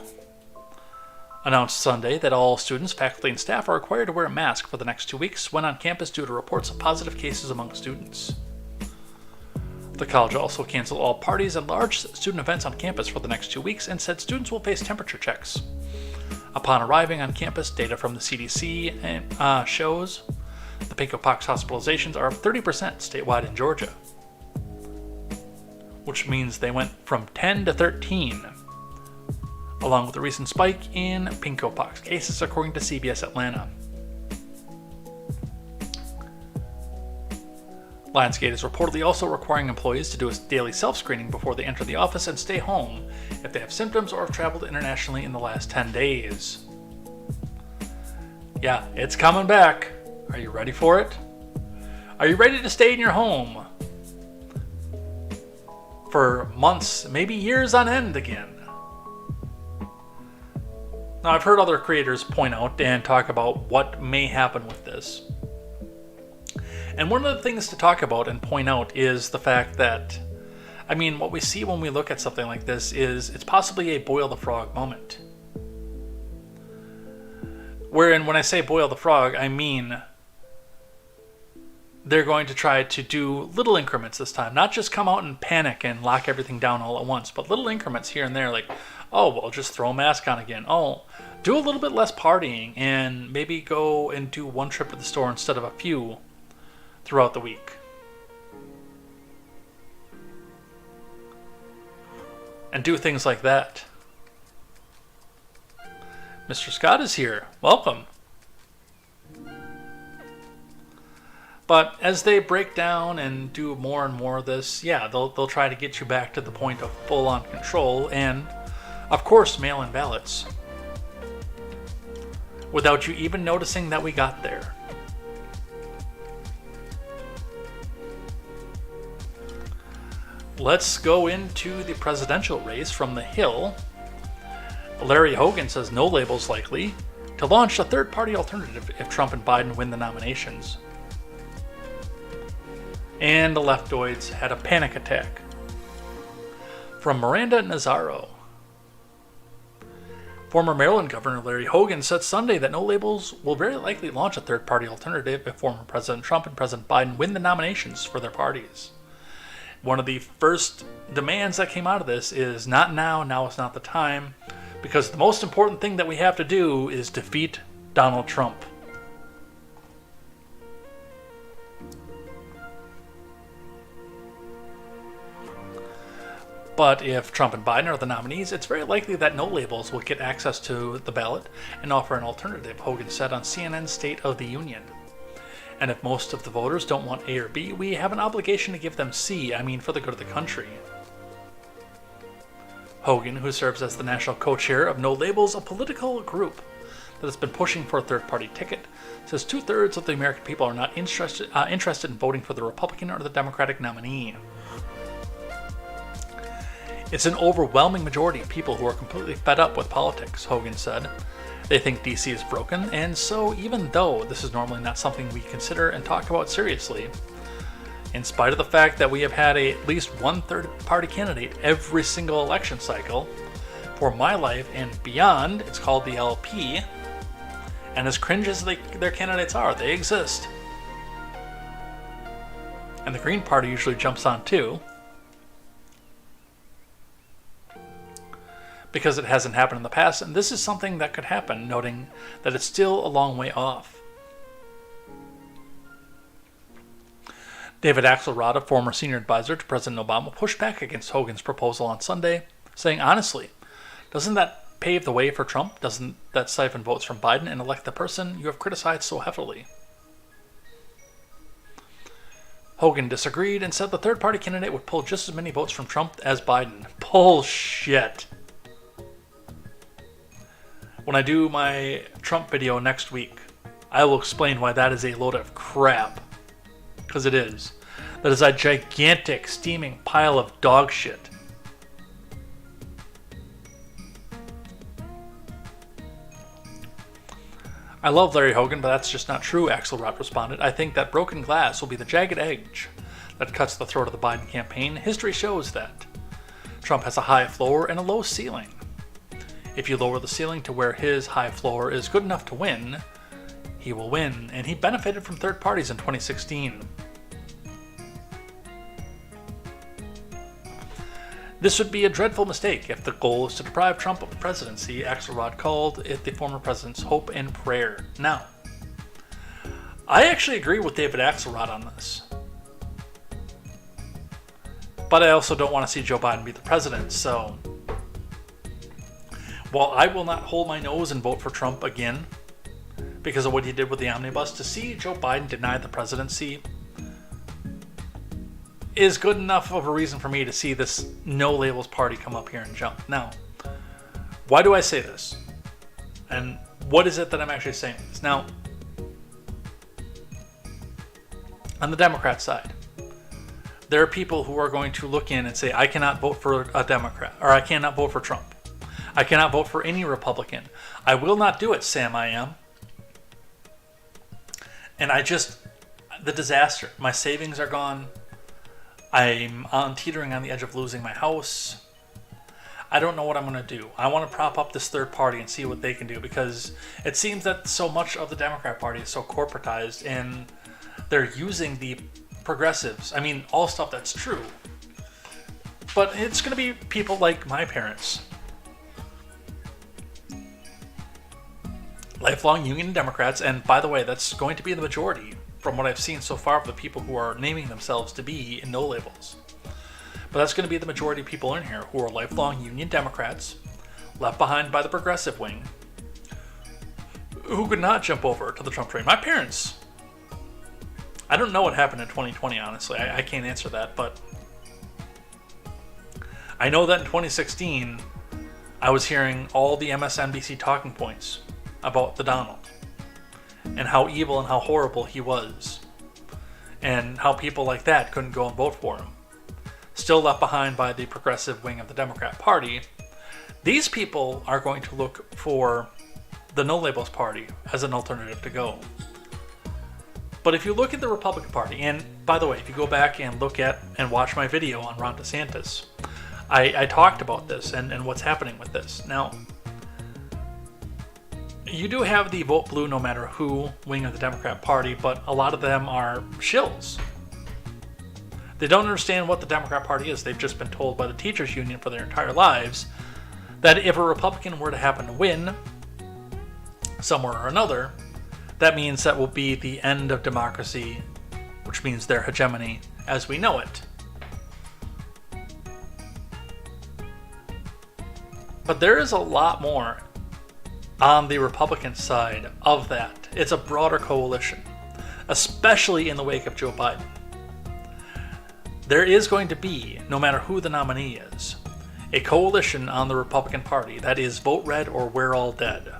announced Sunday that all students, faculty, and staff are required to wear a mask for the next 2 weeks when on campus due to reports of positive cases among students. The college also canceled all parties and large student events on campus for the next 2 weeks and said students will face temperature checks. Upon arriving on campus, data from the CDC shows the pinko-pox hospitalizations are up 30% statewide in Georgia, which means they went from 10 to 13, along with a recent spike in pinko-pox cases, according to CBS Atlanta. Lionsgate is reportedly also requiring employees to do a daily self-screening before they enter the office and stay home if they have symptoms or have traveled internationally in the last 10 days. Yeah, it's coming back. Are you ready for it? Are you ready to stay in your home for months, maybe years on end again? Now, I've heard other creators point out and talk about what may happen with this. And one of the things to talk about and point out is the fact that, what we see when we look at something like this is it's possibly a boil the frog moment. Wherein, when I say boil the frog, I mean they're going to try to do little increments this time. Not just come out and panic and lock everything down all at once, but little increments here and there, like, oh, well, just throw a mask on again. Oh, do a little bit less partying and maybe go and do one trip to the store instead of a few throughout the week. And do things like that. Mr. Scott is here. Welcome. But as they break down and do more and more of this, yeah, they'll try to get you back to the point of full-on control and, of course, mail-in ballots. Without you even noticing that we got there. Let's go into the presidential race from the Hill. Larry Hogan says no labels likely to launch a third-party alternative if Trump and Biden win the nominations. And the leftoids had a panic attack. From Miranda Nazaro. Former Maryland Governor Larry Hogan said Sunday that no labels will very likely launch a third-party alternative if former President Trump and President Biden win the nominations for their parties. One of the first demands that came out of this is not now, now is not the time, because the most important thing that we have to do is defeat Donald Trump. But if Trump and Biden are the nominees, it's very likely that no labels will get access to the ballot and offer an alternative, Hogan said on CNN's State of the Union. And if most of the voters don't want A or B, we have an obligation to give them C, for the good of the country. Hogan, who serves as the national co-chair of No Labels, a political group that has been pushing for a third-party ticket, says 2/3 of the American people are not interested in voting for the Republican or the Democratic nominee. It's an overwhelming majority of people who are completely fed up with politics, Hogan said. They think DC is broken, and so even though this is normally not something we consider and talk about seriously, in spite of the fact that we have had at least one third-party candidate every single election cycle, for my life and beyond, it's called the LP, and as cringe as their candidates are, they exist. And the Green Party usually jumps on too, because it hasn't happened in the past, and this is something that could happen, noting that it's still a long way off. David Axelrod, a former senior advisor to President Obama, pushed back against Hogan's proposal on Sunday, saying, honestly, doesn't that pave the way for Trump? Doesn't that siphon votes from Biden and elect the person you have criticized so heavily? Hogan disagreed and said the third-party candidate would pull just as many votes from Trump as Biden. Bullshit. When I do my Trump video next week, I will explain why that is a load of crap. Because it is. That is a gigantic, steaming pile of dog shit. I love Larry Hogan, but that's just not true, Axelrod responded. I think that broken glass will be the jagged edge that cuts the throat of the Biden campaign. History shows that Trump has a high floor and a low ceiling. If you lower the ceiling to where his high floor is good enough to win, he will win, and he benefited from third parties in 2016. This would be a dreadful mistake if the goal is to deprive Trump of the presidency. Axelrod called it the former president's hope and prayer. Now, I actually agree with David Axelrod on this. But I also don't want to see Joe Biden be the president, so while I will not hold my nose and vote for Trump again because of what he did with the omnibus, to see Joe Biden deny the presidency is good enough of a reason for me to see this no labels party come up here and jump. Now, why do I say this? And what is it that I'm actually saying this? Now, on the Democrat side, there are people who are going to look in and say, I cannot vote for a Democrat, or I cannot vote for Trump. I cannot vote for any Republican. I will not do it, Sam I am. And the disaster. My savings are gone. I'm teetering on the edge of losing my house. I don't know what I'm going to do. I want to prop up this third party and see what they can do, because it seems that so much of the Democrat Party is so corporatized and they're using the progressives. I mean, all stuff that's true. But it's going to be people like my parents. Lifelong Union Democrats, and by the way, that's going to be the majority from what I've seen so far of the people who are naming themselves to be in no labels. But that's going to be the majority of people in here who are lifelong Union Democrats, left behind by the progressive wing, who could not jump over to the Trump train. My parents, I don't know what happened in 2020, honestly. I can't answer that, but I know that in 2016, I was hearing all the MSNBC talking points about the Donald, and how evil and how horrible he was, and how people like that couldn't go and vote for him. Still left behind by the progressive wing of the Democrat Party. These people are going to look for the No Labels Party as an alternative to go. But if you look at the Republican Party, and by the way, if you go back and look at and watch my video on Ron DeSantis, I talked about this and what's happening with this. Now, you do have the vote blue no matter who wing of the Democrat Party, but a lot of them are shills. They don't understand what the Democrat Party is. They've just been told by the teachers union for their entire lives that if a Republican were to happen to win somewhere or another, that means that will be the end of democracy, which means their hegemony as we know it. But there is a lot more on the Republican side of that. It's a broader coalition, especially in the wake of Joe Biden. There is going to be, no matter who the nominee is, a coalition on the Republican Party that is vote red or we're all dead.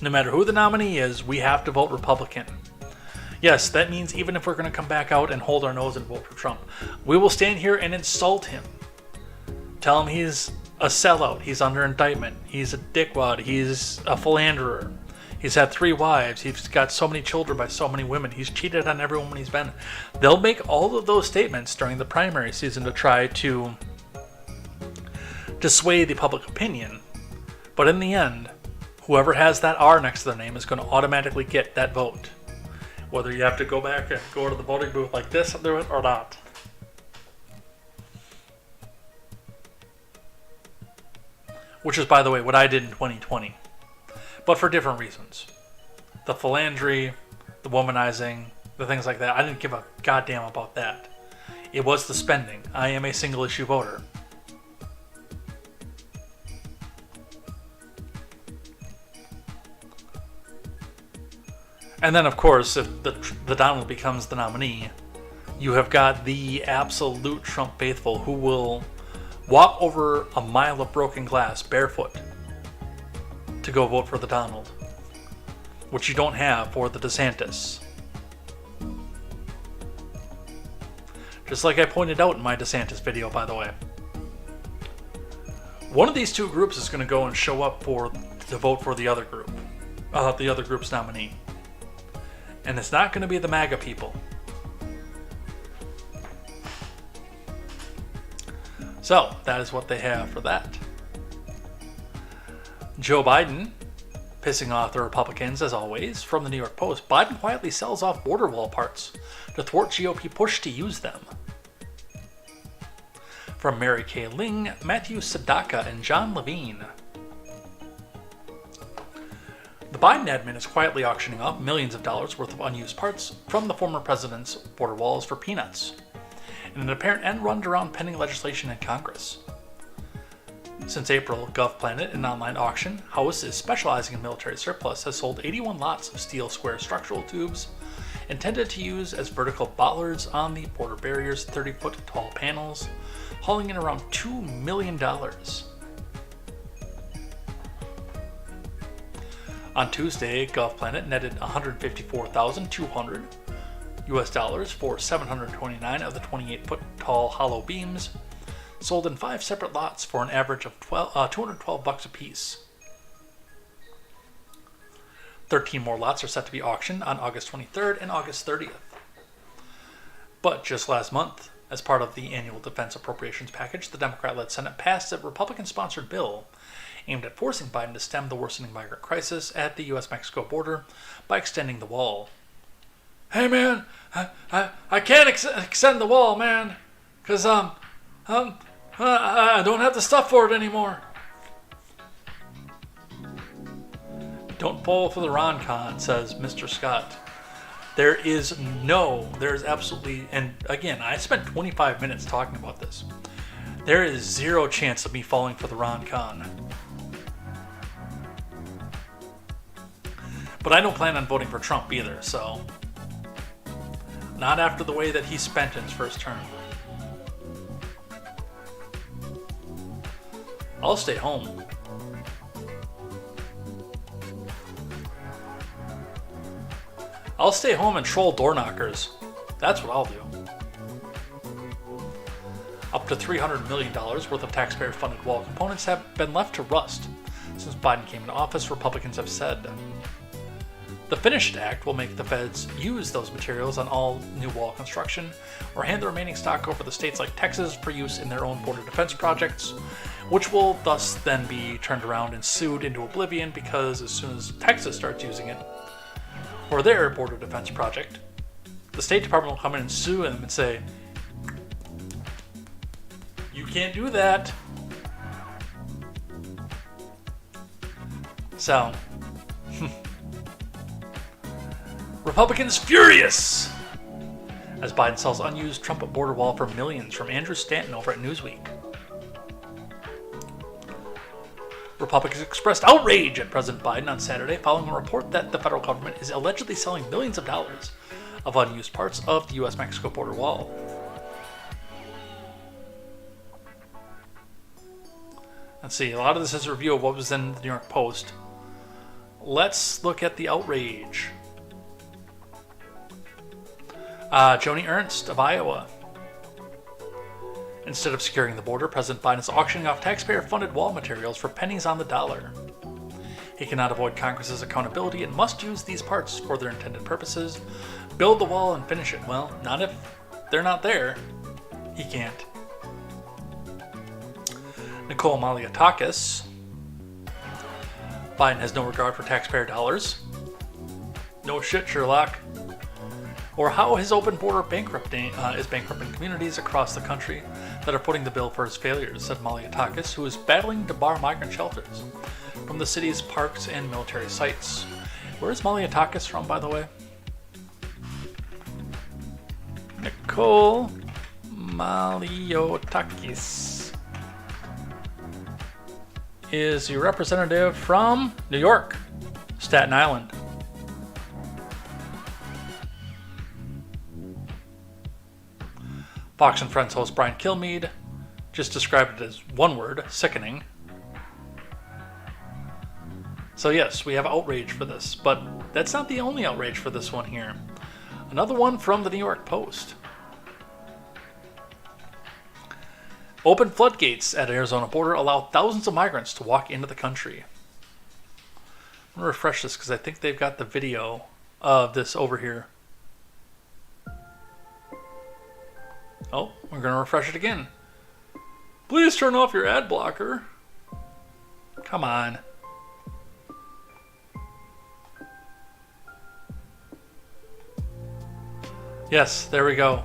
No matter who the nominee is, we have to vote Republican. Yes, that means even if we're going to come back out and hold our nose and vote for Trump, we will stand here and insult him. Tell him he's a sellout, he's under indictment, he's a dickwad, he's a philanderer, he's had 3 wives, he's got so many children by so many women, he's cheated on every woman he's been. They'll make all of those statements during the primary season to try to sway the public opinion. But in the end, whoever has that R next to their name is going to automatically get that vote. Whether you have to go back and go to the voting booth like this and do it or not. Which is, by the way, what I did in 2020. But for different reasons. The philandry, the womanizing, the things like that. I didn't give a goddamn about that. It was the spending. I am a single issue voter. And then, of course, if the Donald becomes the nominee, you have got the absolute Trump faithful who will walk over a mile of broken glass barefoot to go vote for the Donald, which you don't have for the DeSantis. Just like I pointed out in my DeSantis video, by the way. One of these two groups is going to go and show up for to vote for the other group's nominee. And it's not going to be the MAGA people. So, that is what they have for that. Joe Biden, pissing off the Republicans as always. From the New York Post, Biden quietly sells off border wall parts to thwart GOP push to use them. From Mary Kay Ling, Matthew Sadaka, and John Levine. The Biden admin is quietly auctioning off millions of dollars worth of unused parts from the former president's border walls for peanuts, in an apparent end run around pending legislation in Congress. Since April, GovPlanet, an online auction house specializing in military surplus, has sold 81 lots of steel square structural tubes intended to use as vertical bollards on the border barrier's 30-foot tall panels, hauling in around $2 million. On Tuesday, GovPlanet netted $154,200 US for 729 of the 28-foot tall hollow beams, sold in 5 separate lots for an average of $212 a piece. 13 more lots are set to be auctioned on August 23rd and August 30th. But just last month, as part of the annual defense appropriations package, the Democrat-led Senate passed a Republican-sponsored bill aimed at forcing Biden to stem the worsening migrant crisis at the U.S.-Mexico border by extending the wall. Hey man, I can't extend the wall, man, because I don't have the stuff for it anymore. Don't fall for the Ron Con, says Mr. Scott. There's absolutely, and again, I spent 25 minutes talking about this. There is zero chance of me falling for the Ron Con. But I don't plan on voting for Trump either, so not after the way that he spent in his first term. I'll stay home. I'll stay home and troll door knockers. That's what I'll do. Up to $300 million worth of taxpayer-funded wall components have been left to rust since Biden came into office, Republicans have said. The Finished Act will make the feds use those materials on all new wall construction, or hand the remaining stock over to states like Texas for use in their own border defense projects, which will thus then be turned around and sued into oblivion because as soon as Texas starts using it for their border defense project, the State Department will come in and sue them and say, you can't do that. So, Republicans furious as Biden sells unused Trump border wall for millions. From Andrew Stanton over at Newsweek. Republicans expressed outrage at President Biden on Saturday following a report that the federal government is allegedly selling millions of dollars of unused parts of the U.S.-Mexico border wall. Let's see, a lot of this is a review of what was in the New York Post. Let's look at the outrage. Joni Ernst of Iowa. Instead of securing the border, President Biden is auctioning off taxpayer-funded wall materials for pennies on the dollar. He cannot avoid Congress's accountability and must use these parts for their intended purposes. Build the wall and finish it. Well, not if they're not there. He can't. Nicole Malliotakis. Biden has no regard for taxpayer dollars. No shit, Sherlock. Or how his open border is bankrupting communities across the country that are putting the bill for his failures, said Malliotakis, who is battling to bar migrant shelters from the city's parks and military sites. Where is Malliotakis from, by the way? Nicole Malliotakis is a representative from New York, Staten Island. Fox and Friends host Brian Kilmeade just described it as one word, sickening. So yes, we have outrage for this, but that's not the only outrage for this one here. Another one from the New York Post. Open floodgates at Arizona border allow thousands of migrants to walk into the country. I'm gonna refresh this because I think they've got the video of this over here. Oh, we're gonna refresh it again. Please turn off your ad blocker. Come on. Yes, there we go.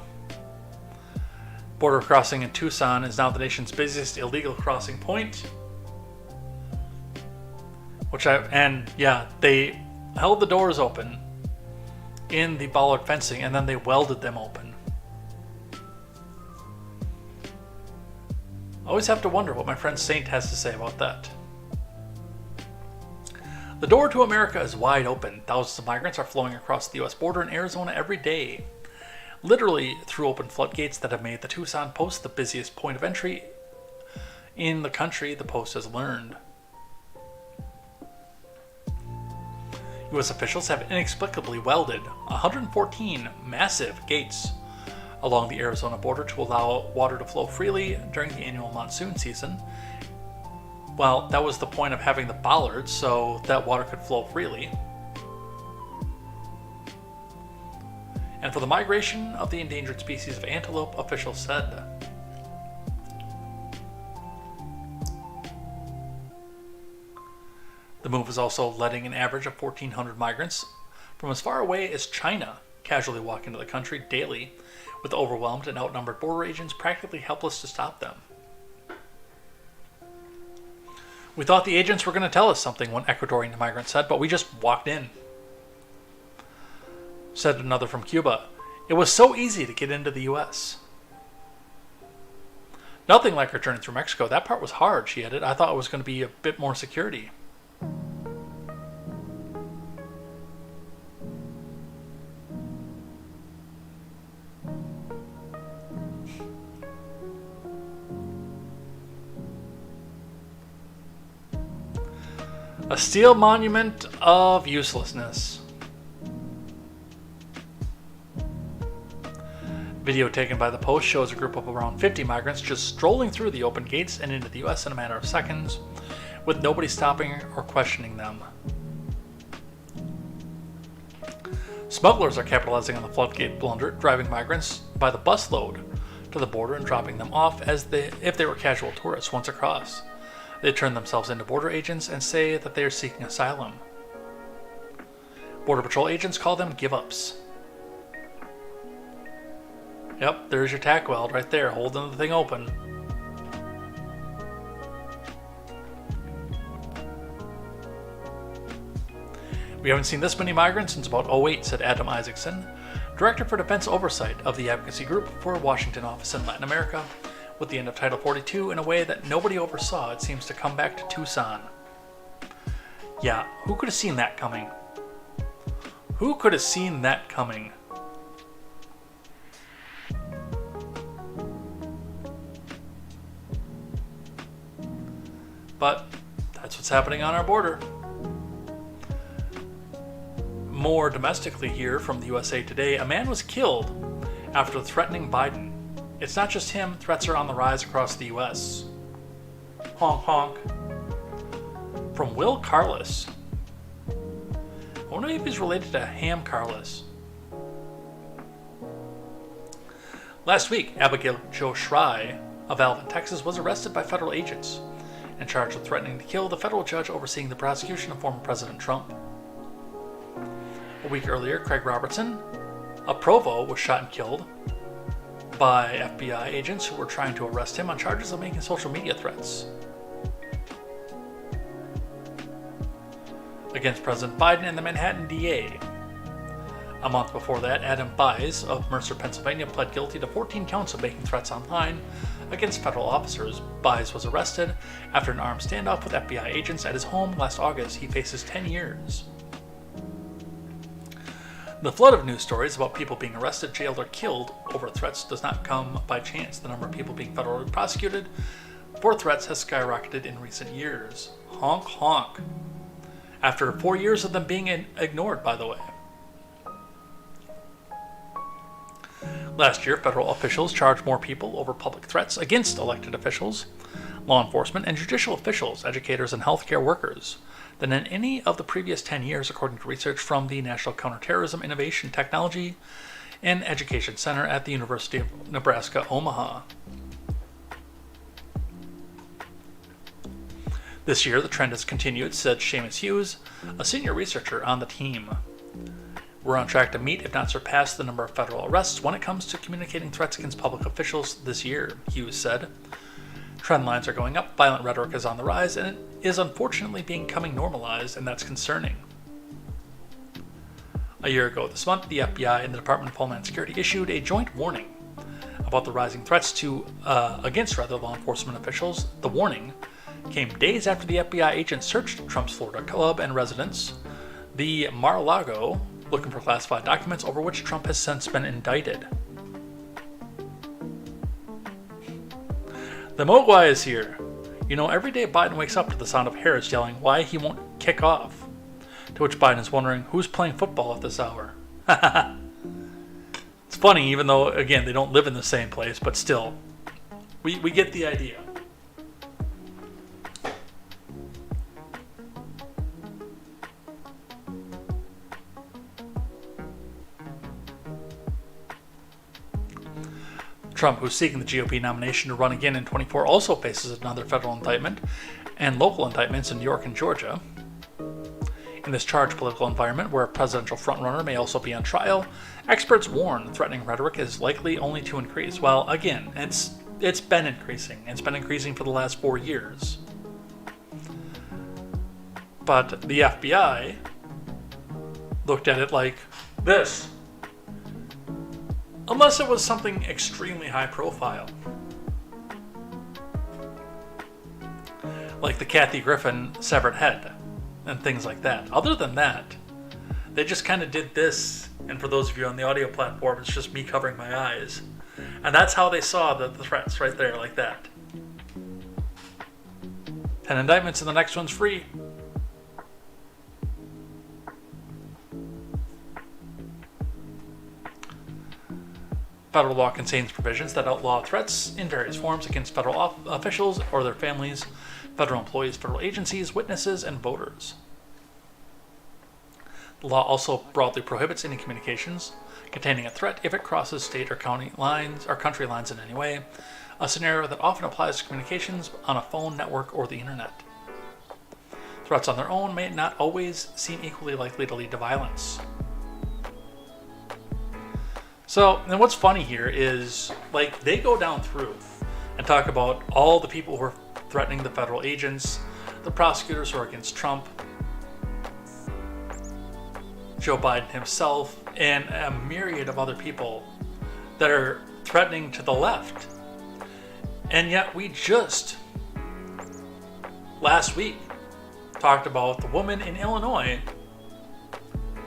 Border crossing in Tucson is now the nation's busiest illegal crossing point. They held the doors open in the bollard fencing and then they welded them open. I always have to wonder what my friend Saint has to say about that. The door to America is wide open. Thousands of migrants are flowing across the U.S. border in Arizona every day. Literally through open floodgates that have made the Tucson Post the busiest point of entry in the country, the Post has learned. U.S. officials have inexplicably welded 114 massive gates along the Arizona border to allow water to flow freely during the annual monsoon season. Well, that was the point of having the bollards, so that water could flow freely. And for the migration of the endangered species of antelope, officials said. The move is also letting an average of 1,400 migrants from as far away as China casually walk into the country daily, with overwhelmed and outnumbered border agents practically helpless to stop them. We thought the agents were going to tell us something, one Ecuadorian migrant said, but we just walked in. Said another from Cuba. It was so easy to get into the U.S. Nothing like returning through Mexico. That part was hard, she added. I thought it was going to be a bit more security. A steel monument of uselessness. Video taken by the Post shows a group of around 50 migrants just strolling through the open gates and into the U.S. in a matter of seconds, with nobody stopping or questioning them. Smugglers are capitalizing on the floodgate blunder, driving migrants by the busload to the border and dropping them off as if they were casual tourists once across. They turn themselves into border agents and say that they are seeking asylum. Border Patrol agents call them give-ups. Yep, there's your tack weld right there, holding the thing open. We haven't seen this many migrants since about '08, said Adam Isaacson, Director for Defense Oversight of the Advocacy Group for Washington Office in Latin America. With the end of Title 42, in a way that nobody oversaw, it seems to come back to Tucson. Yeah, who could have seen that coming? Who could have seen that coming? But that's what's happening on our border. More domestically here from the USA Today, a man was killed after threatening Biden. It's not just him, threats are on the rise across the U.S. Honk honk. From Will Carlos. I wonder if he's related to Ham Carlos. Last week, Abigail Jo Schrei of Alvin, Texas, was arrested by federal agents and charged with threatening to kill the federal judge overseeing the prosecution of former President Trump. A week earlier, Craig Robertson, a Provo, was shot and killed by FBI agents who were trying to arrest him on charges of making social media threats against President Biden and the Manhattan DA. A month before that, Adam Bies of Mercer, Pennsylvania, pled guilty to 14 counts of making threats online against federal officers. Bies was arrested after an armed standoff with FBI agents at his home last August. He faces 10 years. The flood of news stories about people being arrested, jailed, or killed over threats does not come by chance. The number of people being federally prosecuted for threats has skyrocketed in recent years. Honk honk. After 4 years of them being ignored, by the way. Last year, federal officials charged more people over public threats against elected officials. law enforcement, and judicial officials, educators, and healthcare workers than in any of the previous 10 years, according to research from the National Counterterrorism Innovation Technology and Education Center at the University of Nebraska, Omaha. This year, the trend has continued, said Seamus Hughes, a senior researcher on the team. We're on track to meet, if not surpass, the number of federal arrests when it comes to communicating threats against public officials this year, Hughes said. Trend lines are going up, violent rhetoric is on the rise, and it is unfortunately becoming normalized, and that's concerning. A year ago this month, the FBI and the Department of Homeland Security issued a joint warning about the rising threats against law enforcement officials. The warning came days after the FBI agents searched Trump's Florida club and residence, the Mar-a-Lago, looking for classified documents over which Trump has since been indicted. The Mogwai is here. You know, every day Biden wakes up to the sound of Harris yelling why he won't kick off. To which Biden is wondering who's playing football at this hour. It's funny, even though, again, they don't live in the same place, but still, we get the idea. Trump, who's seeking the GOP nomination to run again in 2024, also faces another federal indictment and local indictments in New York and Georgia. In this charged political environment, where a presidential frontrunner may also be on trial, experts warn threatening rhetoric is likely only to increase. Well, again, it's been increasing. It's been increasing for the last 4 years. But the FBI looked at it like this. Unless it was something extremely high profile. Like the Kathy Griffin severed head and things like that. Other than that, they just kind of did this, and for those of you on the audio platform, it's just me covering my eyes. And that's how they saw the threats, right there, like that. 10 indictments and the next one's free. Federal law contains provisions that outlaw threats in various forms against federal officials or their families, federal employees, federal agencies, witnesses, and voters. The law also broadly prohibits any communications containing a threat if it crosses state or county lines or country lines in any way, a scenario that often applies to communications on a phone network or the internet. Threats on their own may not always seem equally likely to lead to violence. So, and what's funny here is, like, they go down through and talk about all the people who are threatening the federal agents, the prosecutors who are against Trump, Joe Biden himself, and a myriad of other people that are threatening to the left. And yet we just, last week, talked about the woman in Illinois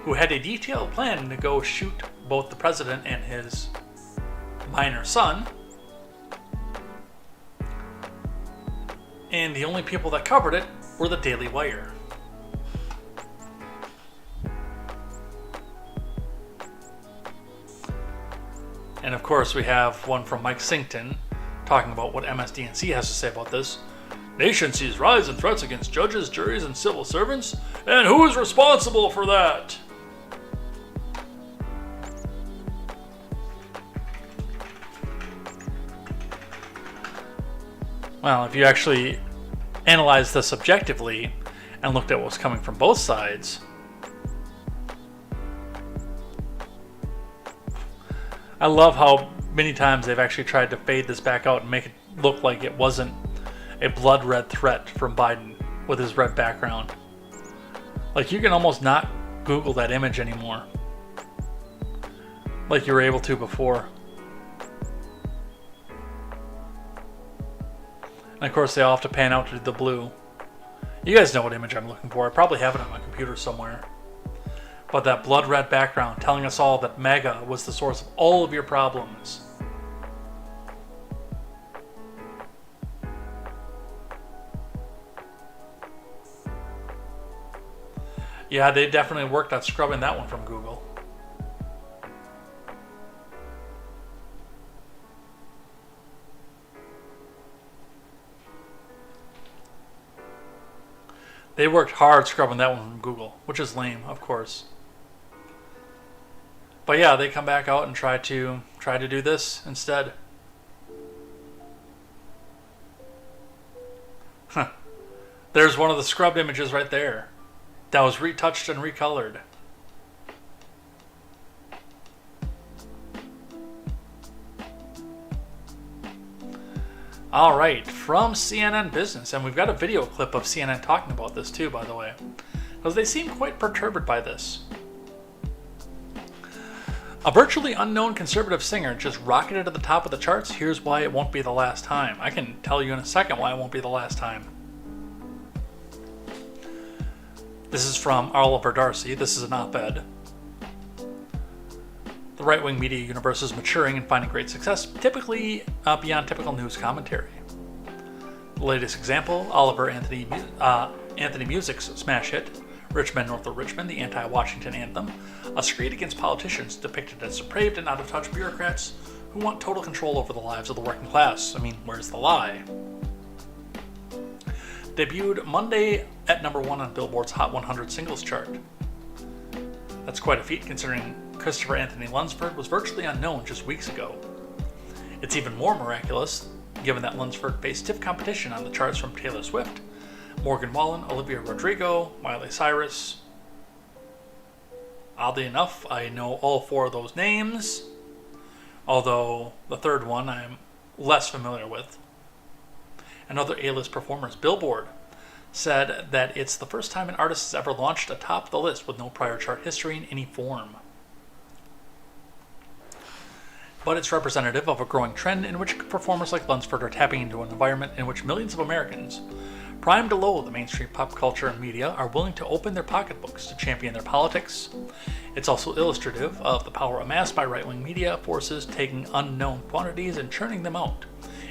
who had a detailed plan to go shoot both the president and his minor son. And the only people that covered it were the Daily Wire. And of course we have one from Mike Sington talking about what MSDNC has to say about this. Nation sees rise in threats against judges, juries, and civil servants, and who is responsible for that? Well, if you actually analyze this objectively and looked at what was coming from both sides, I love how many times they've actually tried to fade this back out and make it look like it wasn't a blood red threat from Biden with his red background. Like, you can almost not Google that image anymore, like you were able to before. And of course they all have to pan out to the blue. You guys know what image I'm looking for. I probably have it on my computer somewhere. But that blood red background telling us all that MAGA was the source of all of your problems. Yeah, they definitely worked on scrubbing that one from Google. They worked hard scrubbing that one from Google, which is lame, of course. But yeah, they come back out and try to do this instead. Huh. There's one of the scrubbed images right there. That was retouched and recolored. All right, from CNN Business, and we've got a video clip of CNN talking about this too, by the way, because they seem quite perturbed by this. A virtually unknown conservative singer just rocketed to the top of the charts. Here's why it won't be the last time. I can tell you in a second why it won't be the last time. This is from Oliver Darcy. This is an op-ed. The right-wing media universe is maturing and finding great success, typically beyond typical news commentary. The latest example, Oliver Anthony Music's smash hit, Rich Men North of Richmond, the anti-Washington anthem, a screed against politicians depicted as depraved and out-of-touch bureaucrats who want total control over the lives of the working class. I mean, where's the lie? Debuted Monday at number 1 on Billboard's Hot 100 singles chart. That's quite a feat considering Christopher Anthony Lunsford was virtually unknown just weeks ago. It's even more miraculous given that Lunsford faced stiff competition on the charts from Taylor Swift, Morgan Wallen, Olivia Rodrigo, Miley Cyrus. Oddly enough, I know all 4 of those names, although the third one I'm less familiar with. And other A-list performers. Billboard said that it's the first time an artist has ever launched atop the list with no prior chart history in any form. But it's representative of a growing trend in which performers like Lunsford are tapping into an environment in which millions of Americans, primed to loathe the mainstream pop culture and media, are willing to open their pocketbooks to champion their politics. It's also illustrative of the power amassed by right-wing media forces taking unknown quantities and churning them out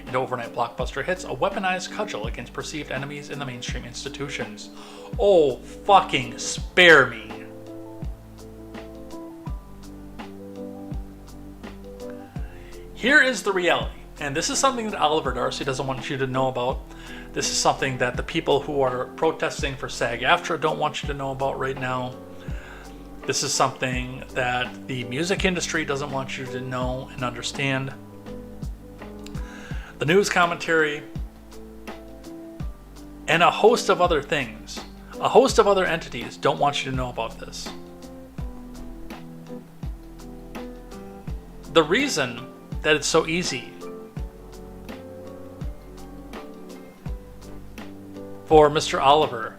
into overnight blockbuster hits, a weaponized cudgel against perceived enemies in the mainstream institutions. Oh, fucking spare me. Here is the reality, and this is something that Oliver Darcy doesn't want you to know about. This is something that the people who are protesting for SAG-AFTRA don't want you to know about right now. This is something that the music industry doesn't want you to know and understand. The news commentary, and a host of other things, a host of other entities don't want you to know about this. The reason that it's so easy for Mr. Oliver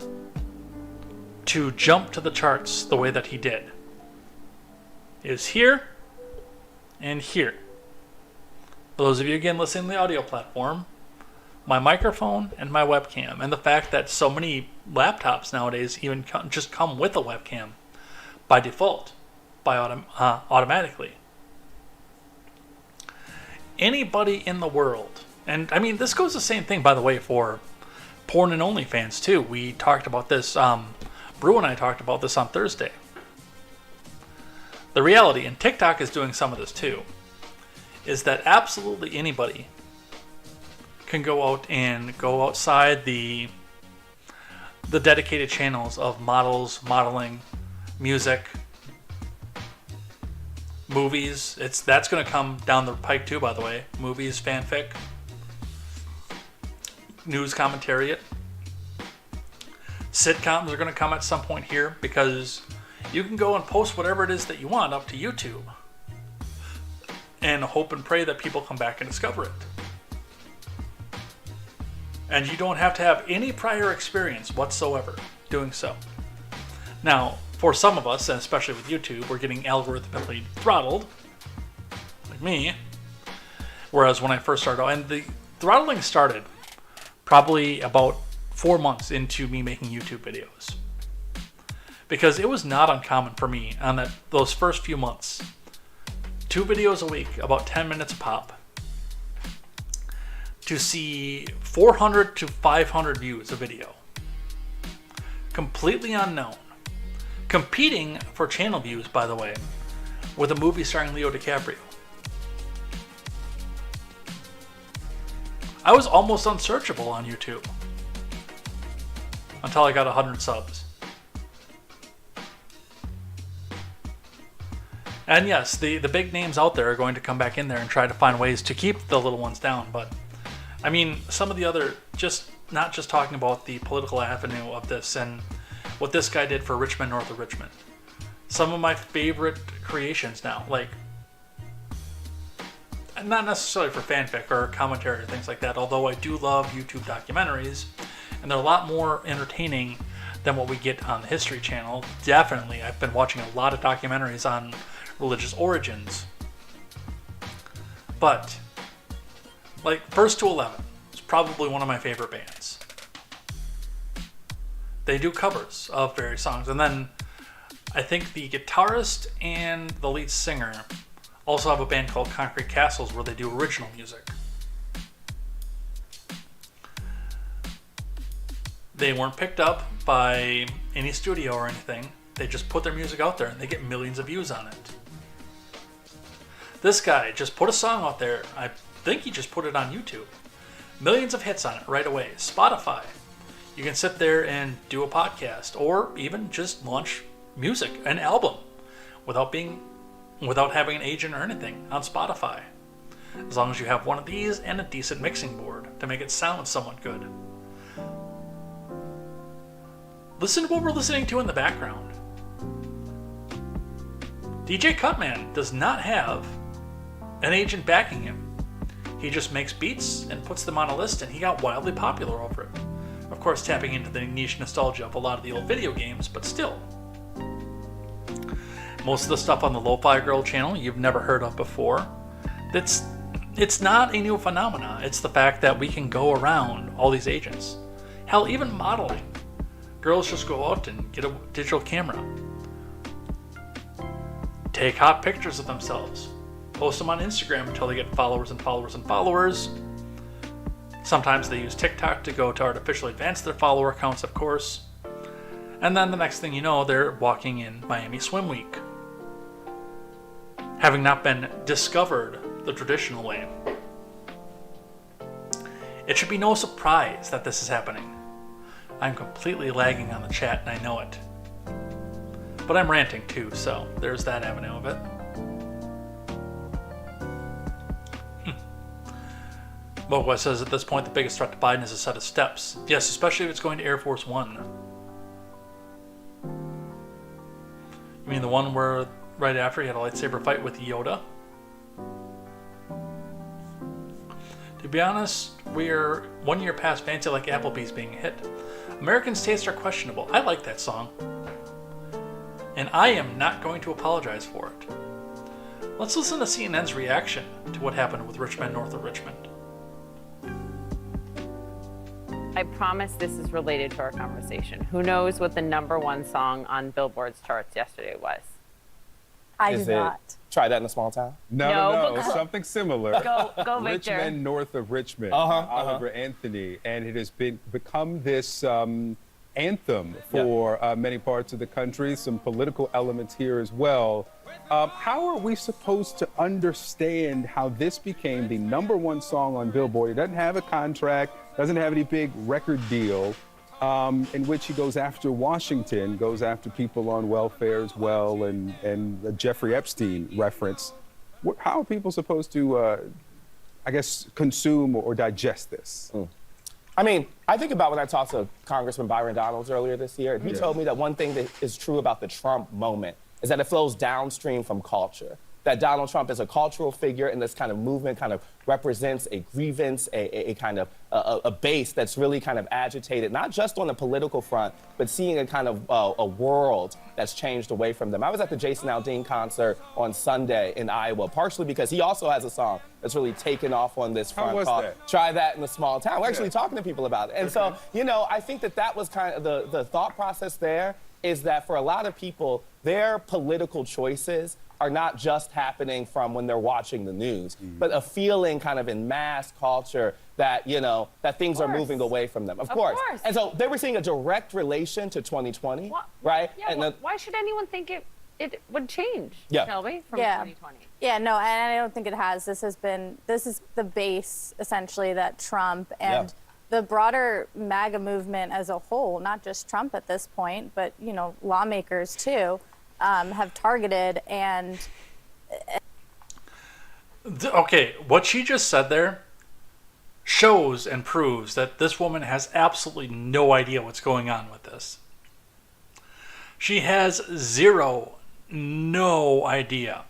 to jump to the charts the way that he did is here and here. For those of you again listening to the audio platform, my microphone and my webcam, and the fact that so many laptops nowadays even just come with a webcam by default, automatically. Anybody in the world, and I mean this goes the same thing by the way for porn and OnlyFans too. We talked about this, Brew and I talked about this on Thursday. The reality, and TikTok is doing some of this too, is that absolutely anybody can go out and go outside the dedicated channels of models, modeling, music, movies. That's going to come down the pike too, by the way. Movies, fanfic, news commentary. Sitcoms are going to come at some point here because you can go and post whatever it is that you want up to YouTube and hope and pray that people come back and discover it. And you don't have to have any prior experience whatsoever doing so. Now, for some of us, and especially with YouTube, we're getting algorithmically throttled, like me. Whereas when I first started, and the throttling started probably about 4 months into me making YouTube videos. Because it was not uncommon for me on those first few months. 2 videos a week, about 10 minutes a pop, to see 400 to 500 views a video. Completely unknown. Competing for channel views, by the way, with a movie starring Leo DiCaprio. I was almost unsearchable on YouTube. until I got 100 subs. And yes, the big names out there are going to come back in there and try to find ways to keep the little ones down. But, I mean, some of the other, not just talking about the political avenue of this and what this guy did for Richmond, north of Richmond. Some of my favorite creations now, like, not necessarily for fanfic or commentary or things like that, although I do love YouTube documentaries, and they're a lot more entertaining than what we get on the History Channel. Definitely, I've been watching a lot of documentaries on religious origins. But, like, First to 11 is probably one of my favorite bands. They do covers of various songs, and then I think the guitarist and the lead singer also have a band called Concrete Castles where they do original music. They weren't picked up by any studio or anything. They just put their music out there and they get millions of views on it. This guy just put a song out there. I think he just put it on YouTube. Millions of hits on it right away. Spotify. You can sit there and do a podcast or even just launch music, an album, without having an agent or anything on Spotify. As long as you have one of these and a decent mixing board to make it sound somewhat good. Listen to what we're listening to in the background. DJ Cutman does not have an agent backing him. He just makes beats and puts them on a list, and he got wildly popular over it. Of course, tapping into the niche nostalgia of a lot of the old video games, but still. Most of the stuff on the Lo-Fi Girl channel you've never heard of before. It's not a new phenomena. It's the fact that we can go around all these agents. Hell, even modeling. Girls just go out and get a digital camera. Take hot pictures of themselves. Post them on Instagram until they get followers and followers and followers. Sometimes they use TikTok to go to artificially advance their follower counts, of course. And then the next thing you know, they're walking in Miami Swim Week, having not been discovered the traditional way. It should be no surprise that this is happening. I'm completely lagging on the chat and I know it. But I'm ranting too, so there's that avenue of it. Boba says at this point the biggest threat to Biden is a set of steps. Yes, especially if it's going to Air Force One. You mean the one where right after he had a lightsaber fight with Yoda? To be honest, we're 1 year past Fancy Like Applebee's being a hit. Americans' tastes are questionable. I like that song. And I am not going to apologize for it. Let's listen to CNN's reaction to what happened with Richmond, north of Richmond. I promise this is related to our conversation. Who knows what the #1 song on Billboard's charts yesterday was? I do not. Try That in a Small Town? No. Something similar. Go, Victor. Richmond, north of Richmond. Oliver Anthony. And it has become this anthem for many parts of the country, some political elements here as well. How are we supposed to understand how this became the #1 song on Billboard? It doesn't have a contract, doesn't have any big record deal, in which he goes after Washington, goes after people on welfare as well, and the Jeffrey Epstein reference. How are people supposed to, consume or digest this? I mean, I think about when I talked to Congressman Byron Donalds earlier this year, and he told me that one thing that is true about the Trump moment is that it flows downstream from culture. That Donald Trump is a cultural figure, and this kind of movement kind of represents a grievance, a kind of a base that's really kind of agitated, not just on the political front, but seeing a kind of a world that's changed away from them. I was at the Jason Aldean concert on Sunday in Iowa, partially because he also has a song that's really taken off on this front called Try That in a Small Town. We're actually talking to people about it. And so, I think that was kind of the thought process there, is that for a lot of people, their political choices are not just happening from when they're watching the news, but a feeling kind of in mass culture that, that things are moving away from them. Of course. And so they were seeing a direct relation to 2020, right? Yeah, and why should anyone think it would change, Shelby, from 2020? Yeah, no, and I don't think it has. This is the base, essentially, that Trump and the broader MAGA movement as a whole, not just Trump at this point, but, you know, lawmakers too, have targeted and... Okay, what she just said there shows and proves that this woman has absolutely no idea what's going on with this. She has no idea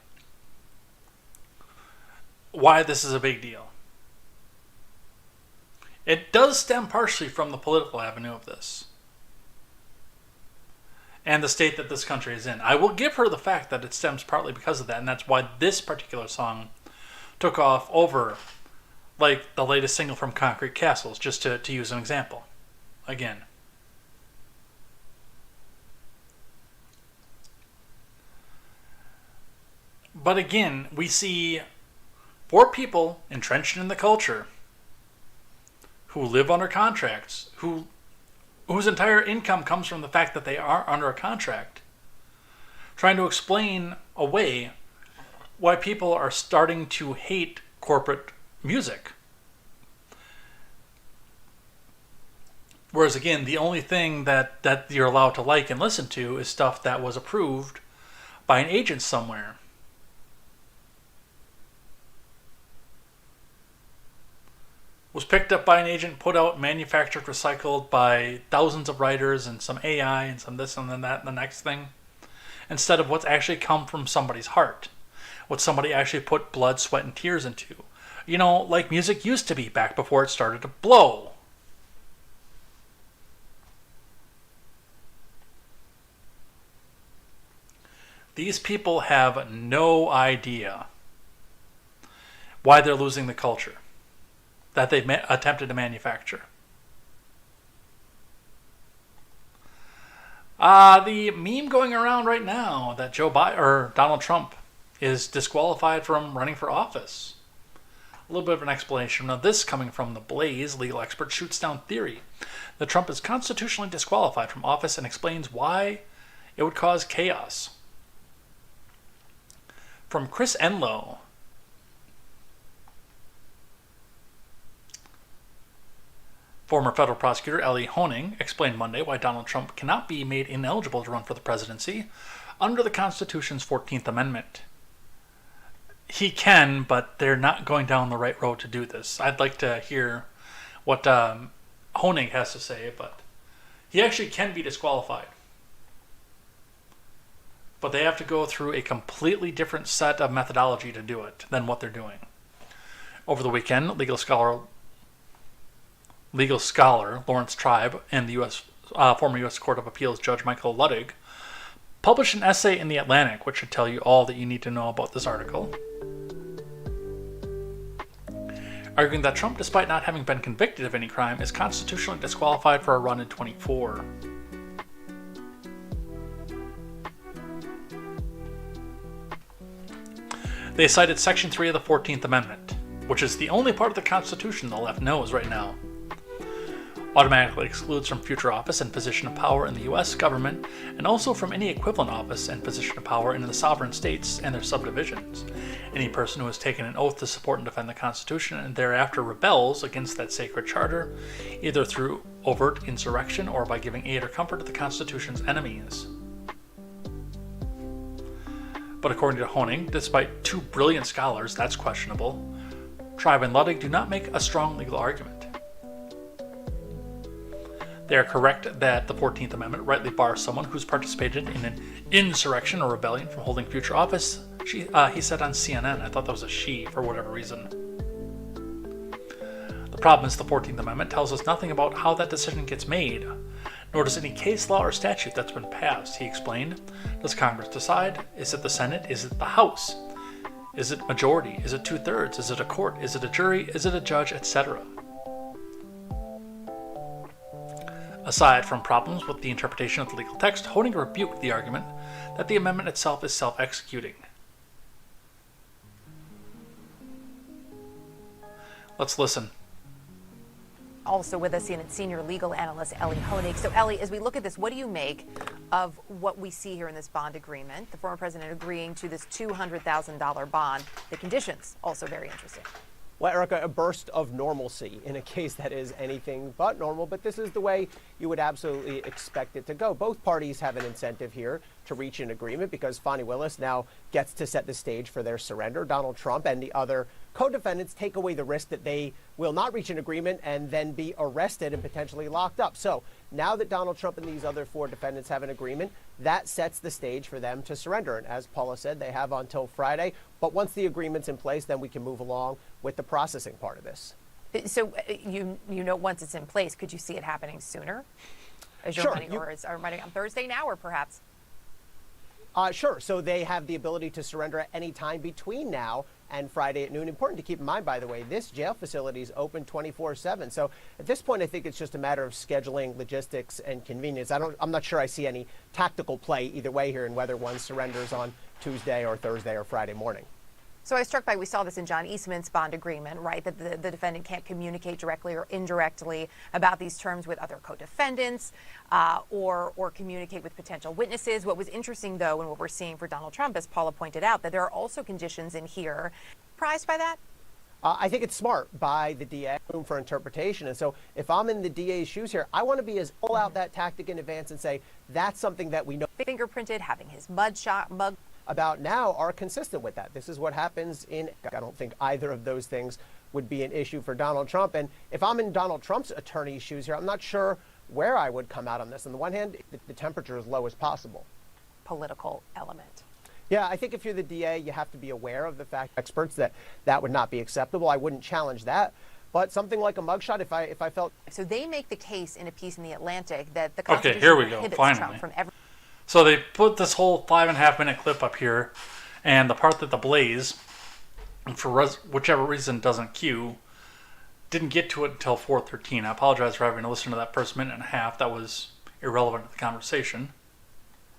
why this is a big deal. It does stem partially from the political avenue of this and the state that this country is in. I will give her the fact that it stems partly because of that, and that's why this particular song took off over like the latest single from Concrete Castles, just to use an example. Again. But again, we see 4 people entrenched in the culture who live under contracts, whose entire income comes from the fact that they are under a contract, trying to explain away why people are starting to hate corporate music. Whereas again, the only thing that you're allowed to like and listen to is stuff that was approved by an agent somewhere. Was picked up by an agent, put out, manufactured, recycled by thousands of writers and some AI and some this and then that and the next thing. Instead of what's actually come from somebody's heart. What somebody actually put blood, sweat, and tears into. You know, like music used to be back before it started to blow. These people have no idea why they're losing the culture that they've attempted to manufacture. The meme going around right now that Donald Trump is disqualified from running for office. A little bit of an explanation. Now, this coming from The Blaze, legal expert shoots down theory that Trump is constitutionally disqualified from office and explains why it would cause chaos. From Chris Enlow. Former federal prosecutor Ellie Honig explained Monday why Donald Trump cannot be made ineligible to run for the presidency under the Constitution's 14th Amendment. He can, but they're not going down the right road to do this. I'd like to hear what Honig has to say, but he actually can be disqualified. But they have to go through a completely different set of methodology to do it than what they're doing. Over the weekend, legal scholar Lawrence Tribe and the former U.S. Court of Appeals Judge Michael Luttig published an essay in The Atlantic, which should tell you all that you need to know about this article, arguing that Trump, despite not having been convicted of any crime, is constitutionally disqualified for a run in 24. They cited Section 3 of the 14th Amendment, which is the only part of the Constitution the left knows right now. Automatically excludes from future office and position of power in the U.S. government, and also from any equivalent office and position of power in the sovereign states and their subdivisions. Any person who has taken an oath to support and defend the Constitution and thereafter rebels against that sacred charter, either through overt insurrection or by giving aid or comfort to the Constitution's enemies. But according to Honig, despite 2 brilliant scholars, that's questionable. Tribe and Luttig do not make a strong legal argument. They are correct that the 14th Amendment rightly bars someone who's participated in an insurrection or rebellion from holding future office, he said on CNN. I thought that was a she for whatever reason. The problem is the 14th Amendment tells us nothing about how that decision gets made, nor does any case law or statute that's been passed, he explained. Does Congress decide? Is it the Senate? Is it the House? Is it majority? Is it 2/3? Is it a court? Is it a jury? Is it a judge? Etc. Aside from problems with the interpretation of the legal text, Honig rebuked the argument that the amendment itself is self-executing. Let's listen. Also with us, senior legal analyst Ellie Honig. So Ellie, as we look at this, what do you make of what we see here in this bond agreement? The former president agreeing to this $200,000 bond. The conditions also very interesting. Well, Erica, a burst of normalcy in a case that is anything but normal, but this is the way you would absolutely expect it to go. Both parties have an incentive here to reach an agreement because Fani Willis now gets to set the stage for their surrender. Donald Trump and the other co-defendants take away the risk that they will not reach an agreement and then be arrested and potentially locked up. So now that Donald Trump and these other 4 defendants have an agreement, that sets the stage for them to surrender. And as Paula said, they have until Friday. But once the agreement's in place, then we can move along with the processing part of this. So you know, once it's in place, could you see it happening sooner? Is your money, or is our money on Thursday now, or perhaps? Sure. So they have the ability to surrender at any time between now and Friday at noon. Important to keep in mind, by the way, this jail facility is open 24/7. So at this point, I think it's just a matter of scheduling, logistics, and convenience. I'm not sure I see any tactical play either way here in whether one surrenders on Tuesday or Thursday or Friday morning. So I was struck by, we saw this in John Eastman's bond agreement, right, that the defendant can't communicate directly or indirectly about these terms with other co-defendants or communicate with potential witnesses. What was interesting, though, and what we're seeing for Donald Trump, as Paula pointed out, that there are also conditions in here. Surprised by that? I think it's smart by the DA, room for interpretation. And so if I'm in the DA's shoes here, I want to be as all out that tactic in advance and say that's something that we know. Fingerprinted, having his mug about now are consistent with that. This is what happens in, I don't think either of those things would be an issue for Donald Trump. And if I'm in Donald Trump's attorney's shoes here, I'm not sure where I would come out on this. On the one hand, the temperature as low as possible. Political element. Yeah, I think if you're the DA, you have to be aware of the fact, experts, that that would not be acceptable. I wouldn't challenge that. But something like a mugshot, if I felt. So they make the case in a piece in The Atlantic that the Constitution here we go, prohibits finally. Trump From every. So they put this whole 5.5-minute clip up here, and the part that the Blaze, for whichever reason doesn't cue, didn't get to it until 4:13. I apologize for having to listen to that first minute and a half. That was irrelevant to the conversation.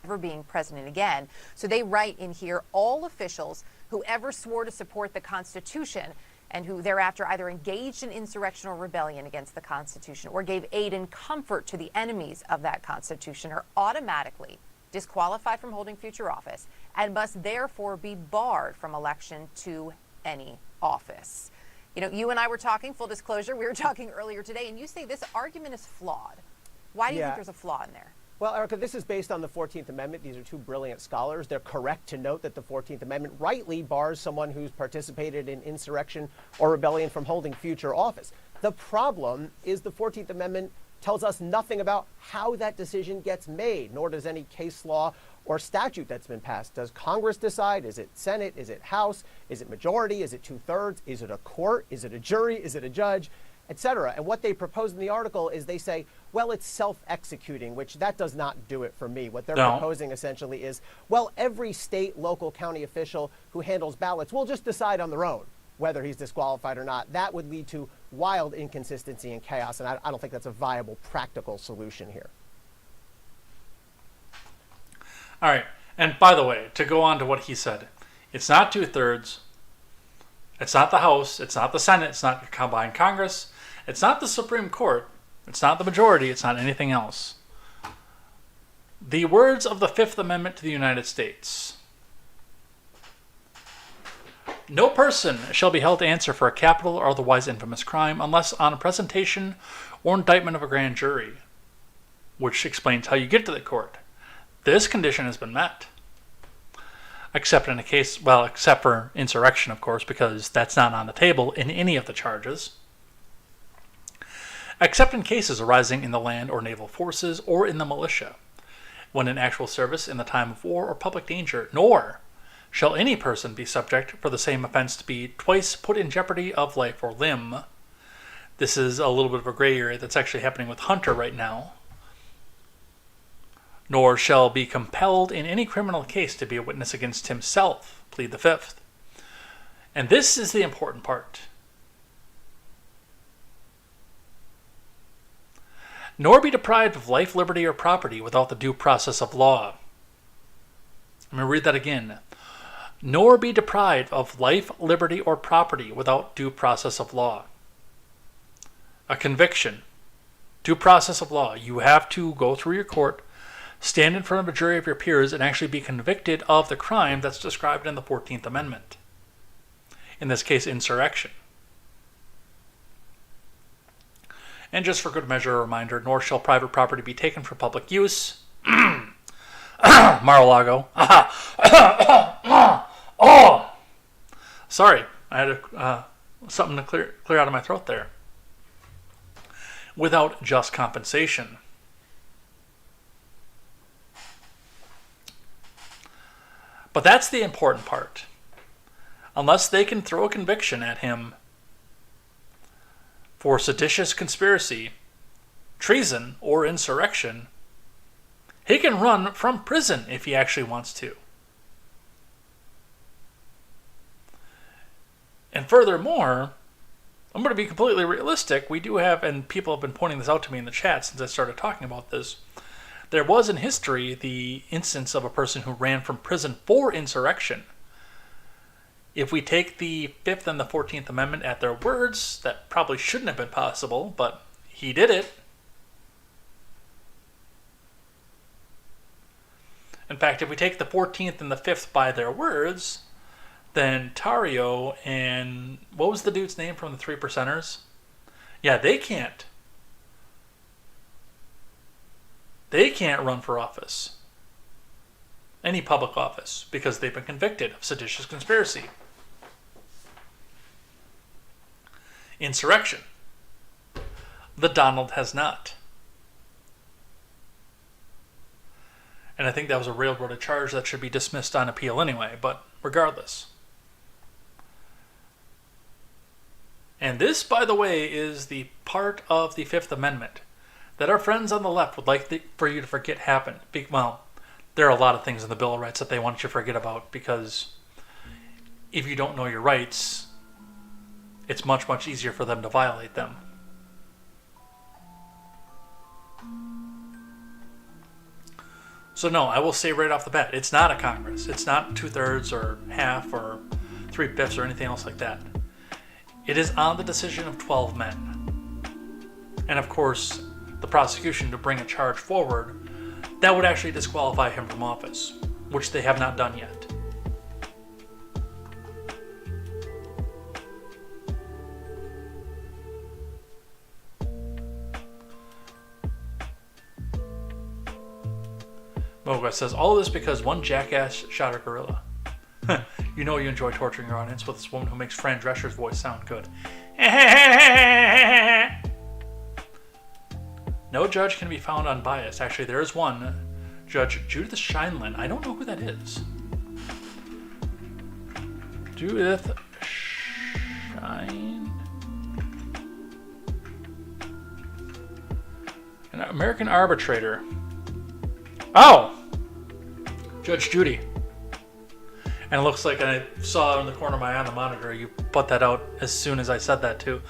Ever being president again. So they write in here, all officials who ever swore to support the Constitution and who thereafter either engaged in insurrection or rebellion against the Constitution or gave aid and comfort to the enemies of that Constitution are automatically disqualified from holding future office and must therefore be barred from election to any office. You know, you and I were talking, full disclosure, we were talking earlier today, and you say this argument is flawed. Why do you think there's a flaw in there? Well, Erica, this is based on the 14th Amendment. These are 2 brilliant scholars. They're correct to note that the 14th Amendment rightly bars someone who's participated in insurrection or rebellion from holding future office. The problem is the 14th Amendment tells us nothing about how that decision gets made, nor does any case law or statute that's been passed. Does Congress decide? Is it Senate? Is it House? Is it majority? Is it 2/3? Is it a court? Is it a jury? Is it a judge? Etc. And what they propose in the article is they say, well, it's self-executing, which that does not do it for me. What they're proposing essentially is, well, every state, local, county official who handles ballots will just decide on their own whether he's disqualified or not. That would lead to wild inconsistency and chaos, and I don't think that's a viable, practical solution here. All right. And by the way, to go on to what he said, it's not 2/3. It's not the House. It's not the Senate. It's not the combined Congress. It's not the Supreme Court. It's not the majority. It's not anything else. The words of the Fifth Amendment to the United States. No person shall be held to answer for a capital or otherwise infamous crime unless on a presentation or indictment of a grand jury, which explains how you get to the court. This condition has been met. Except in a case, well, except for insurrection, of course, because that's not on the table in any of the charges. Except in cases arising in the land or naval forces or in the militia, when in actual service in the time of war or public danger, nor shall any person be subject for the same offense to be twice put in jeopardy of life or limb. This is a little bit of a gray area that's actually happening with Hunter right now. Nor shall be compelled in any criminal case to be a witness against himself, plead the Fifth. And this is the important part. Nor be deprived of life, liberty, or property without the due process of law. I'm going to read that again. Nor be deprived of life, liberty, or property without due process of law. A conviction. Due process of law. You have to go through your court, stand in front of a jury of your peers, and actually be convicted of the crime that's described in the 14th Amendment. In this case, insurrection. And just for good measure, a reminder, nor shall private property be taken for public use. Mar-a-Lago. Oh! Sorry, I had something to clear out of my throat there. Without just compensation. But that's the important part. Unless they can throw a conviction at him for seditious conspiracy, treason, or insurrection, he can run from prison if he actually wants to. And furthermore, I'm going to be completely realistic. We do have, and people have been pointing this out to me in the chat since I started talking about this, there was in history the instance of a person who ran from prison for insurrection. If we take the 5th and the 14th Amendment at their words, that probably shouldn't have been possible, but he did it. In fact, if we take the 14th and the 5th by their words, then Tario and... what was the dude's name from the Three Percenters? Yeah, they can't. They can't run for office. Any public office, because they've been convicted of seditious conspiracy. Insurrection. The Donald has not. And I think that was a railroaded charge that should be dismissed on appeal anyway, but regardless. And this, by the way, is the part of the Fifth Amendment that our friends on the left would like for you to forget happened. Well, there are a lot of things in the Bill of Rights that they want you to forget about, because if you don't know your rights, it's much, much easier for them to violate them. So no, I will say right off the bat, it's not a Congress. It's not 2/3 or half or 3/5 or anything else like that. It is on the decision of 12 men. And of course, the prosecution to bring a charge forward that would actually disqualify him from office, which they have not done yet. Moga says, all this because one jackass shot a gorilla. You know you enjoy torturing your audience with this woman who makes Fran Drescher's voice sound good. No judge can be found unbiased. Actually, there is one. Judge Judith Scheinlin. I don't know who that is. Judith Schein... An American arbitrator. Oh! Judge Judy. And it looks like I saw in the corner of my eye on the monitor, you put that out as soon as I said that too.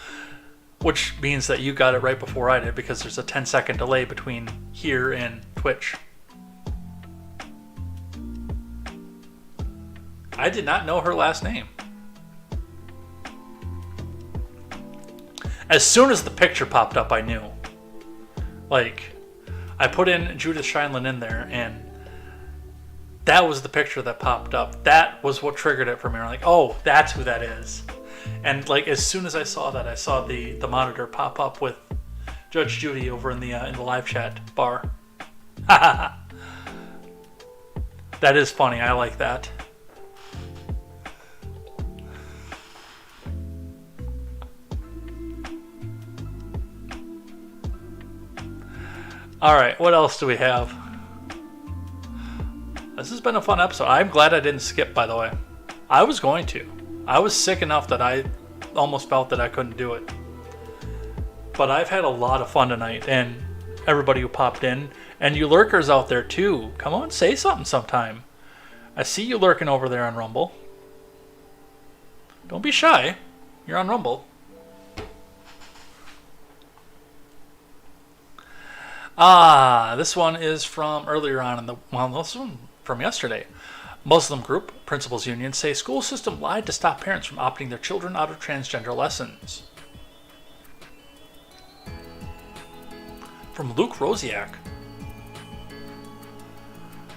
Which means that you got it right before I did, because there's a 10-second delay between here and Twitch. I did not know her last name. As soon as the picture popped up, I knew. Like, I put in Judith Scheinlin in there, and that was the picture that popped up. That was what triggered it for me. I'm like, oh, that's who that is. And like, as soon as I saw that, I saw the monitor pop up with Judge Judy over in the live chat bar. That is funny. I like that. All right, what else do we have? This has been a fun episode. I'm glad I didn't skip, by the way. I was going to. I was sick enough that I almost felt that I couldn't do it. But I've had a lot of fun tonight, and everybody who popped in, and you lurkers out there too. Come on, say something sometime. I see you lurking over there on Rumble. Don't be shy. You're on Rumble. This one is from earlier on in the... Well, this one from yesterday. Muslim group, Principals Union, say school system lied to stop parents from opting their children out of transgender lessons. From Luke Rosiak.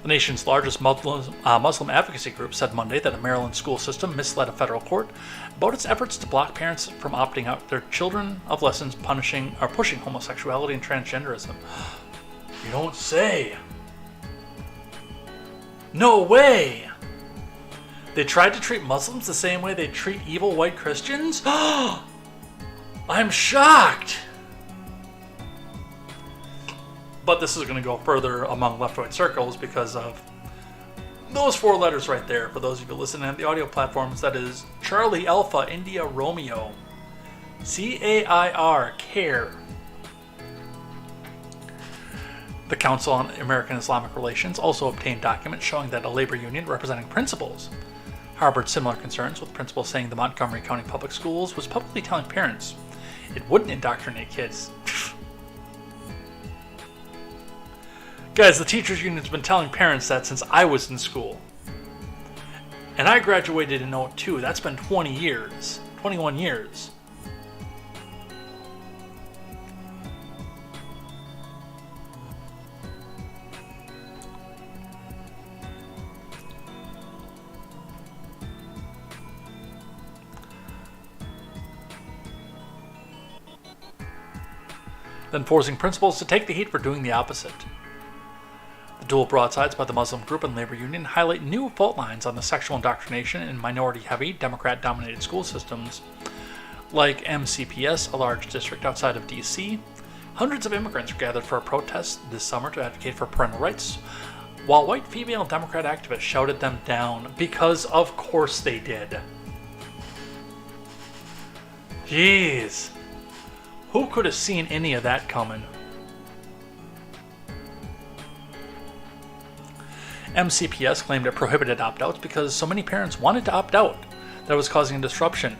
The nation's largest Muslim advocacy group said Monday that a Maryland school system misled a federal court about its efforts to block parents from opting out their children of lessons pushing homosexuality and transgenderism. You don't say. No way! They tried to treat Muslims the same way they treat evil white Christians? I'm shocked! But this is going to go further among left-right circles because of those 4 letters right there. For those of you listening on the audio platforms, that is Charlie Alpha India Romeo. CAIR, CARE. The Council on American Islamic Relations also obtained documents showing that a labor union representing principals harbored similar concerns, with principals saying the Montgomery County Public Schools was publicly telling parents it wouldn't indoctrinate kids. Guys, the teachers union's been telling parents that since I was in school. And I graduated in 2002. That's been 20 years. 21 years. Then forcing principals to take the heat for doing the opposite. The dual broadsides by the Muslim group and labor union highlight new fault lines on the sexual indoctrination in minority-heavy, Democrat-dominated school systems. Like MCPS, a large district outside of D.C., hundreds of immigrants were gathered for a protest this summer to advocate for parental rights, while white female Democrat activists shouted them down, because of course they did. Jeez. Who could have seen any of that coming? MCPS claimed it prohibited opt-outs because so many parents wanted to opt out that it was causing disruption.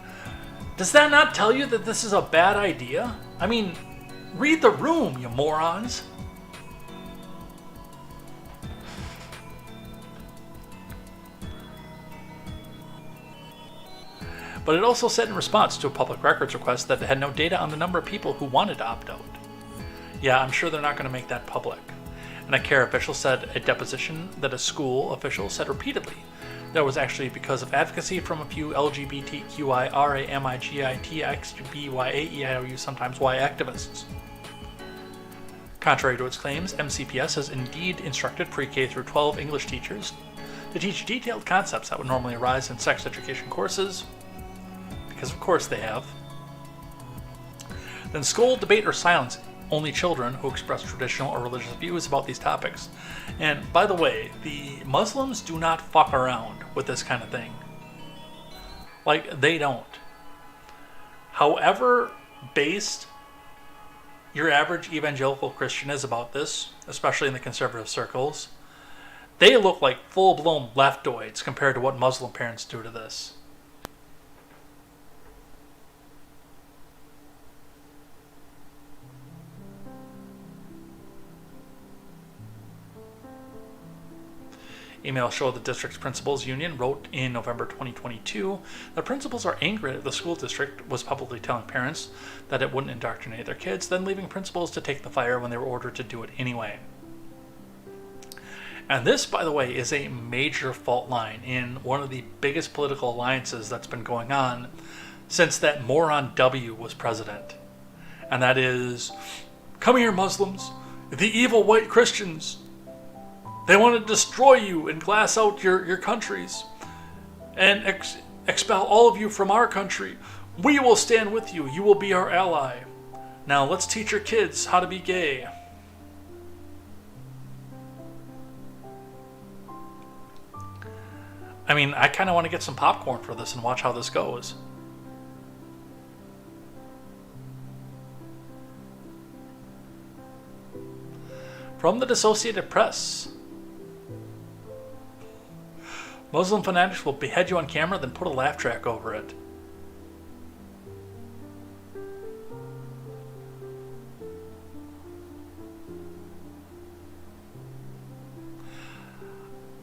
Does that not tell you that this is a bad idea? I mean, read the room, you morons. But it also said in response to a public records request that it had no data on the number of people who wanted to opt out. Yeah, I'm sure they're not going to make that public. And a CARE official said at deposition that a school official said repeatedly that it was actually because of advocacy from a few LGBTQIRAMIGITXBYAEIOU, sometimes Y activists. Contrary to its claims, MCPS has indeed instructed pre-K through 12 English teachers to teach detailed concepts that would normally arise in sex education courses, because of course they have. Then scold, debate, or silence only children who express traditional or religious views about these topics. And by the way, the Muslims do not fuck around with this kind of thing. Like, they don't. However based your average evangelical Christian is about this, especially in the conservative circles, they look like full-blown leftoids compared to what Muslim parents do to this. Emails show the district's principals union wrote in November 2022 that principals are angry that the school district was publicly telling parents that it wouldn't indoctrinate their kids, then leaving principals to take the fire when they were ordered to do it anyway. And this, by the way, is a major fault line in one of the biggest political alliances that's been going on since that moron W was president. And that is, come here, Muslims, the evil white Christians. They want to destroy you and glass out your countries and expel all of you from our country. We will stand with you. You will be our ally. Now let's teach your kids how to be gay. I mean, I kind of want to get some popcorn for this and watch how this goes. From the Associated Press. Muslim fanatics will behead you on camera, then put a laugh track over it.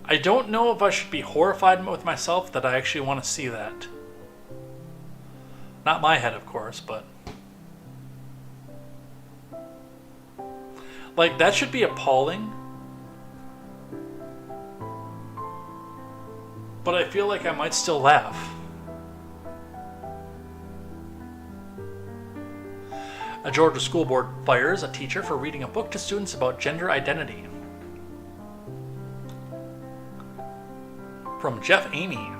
I don't know if I should be horrified with myself that I actually want to see that. Not my head, of course, but... like, that should be appalling. but I feel like I might still laugh. A Georgia school board fires a teacher for reading a book to students about gender identity. From Jeff Amy.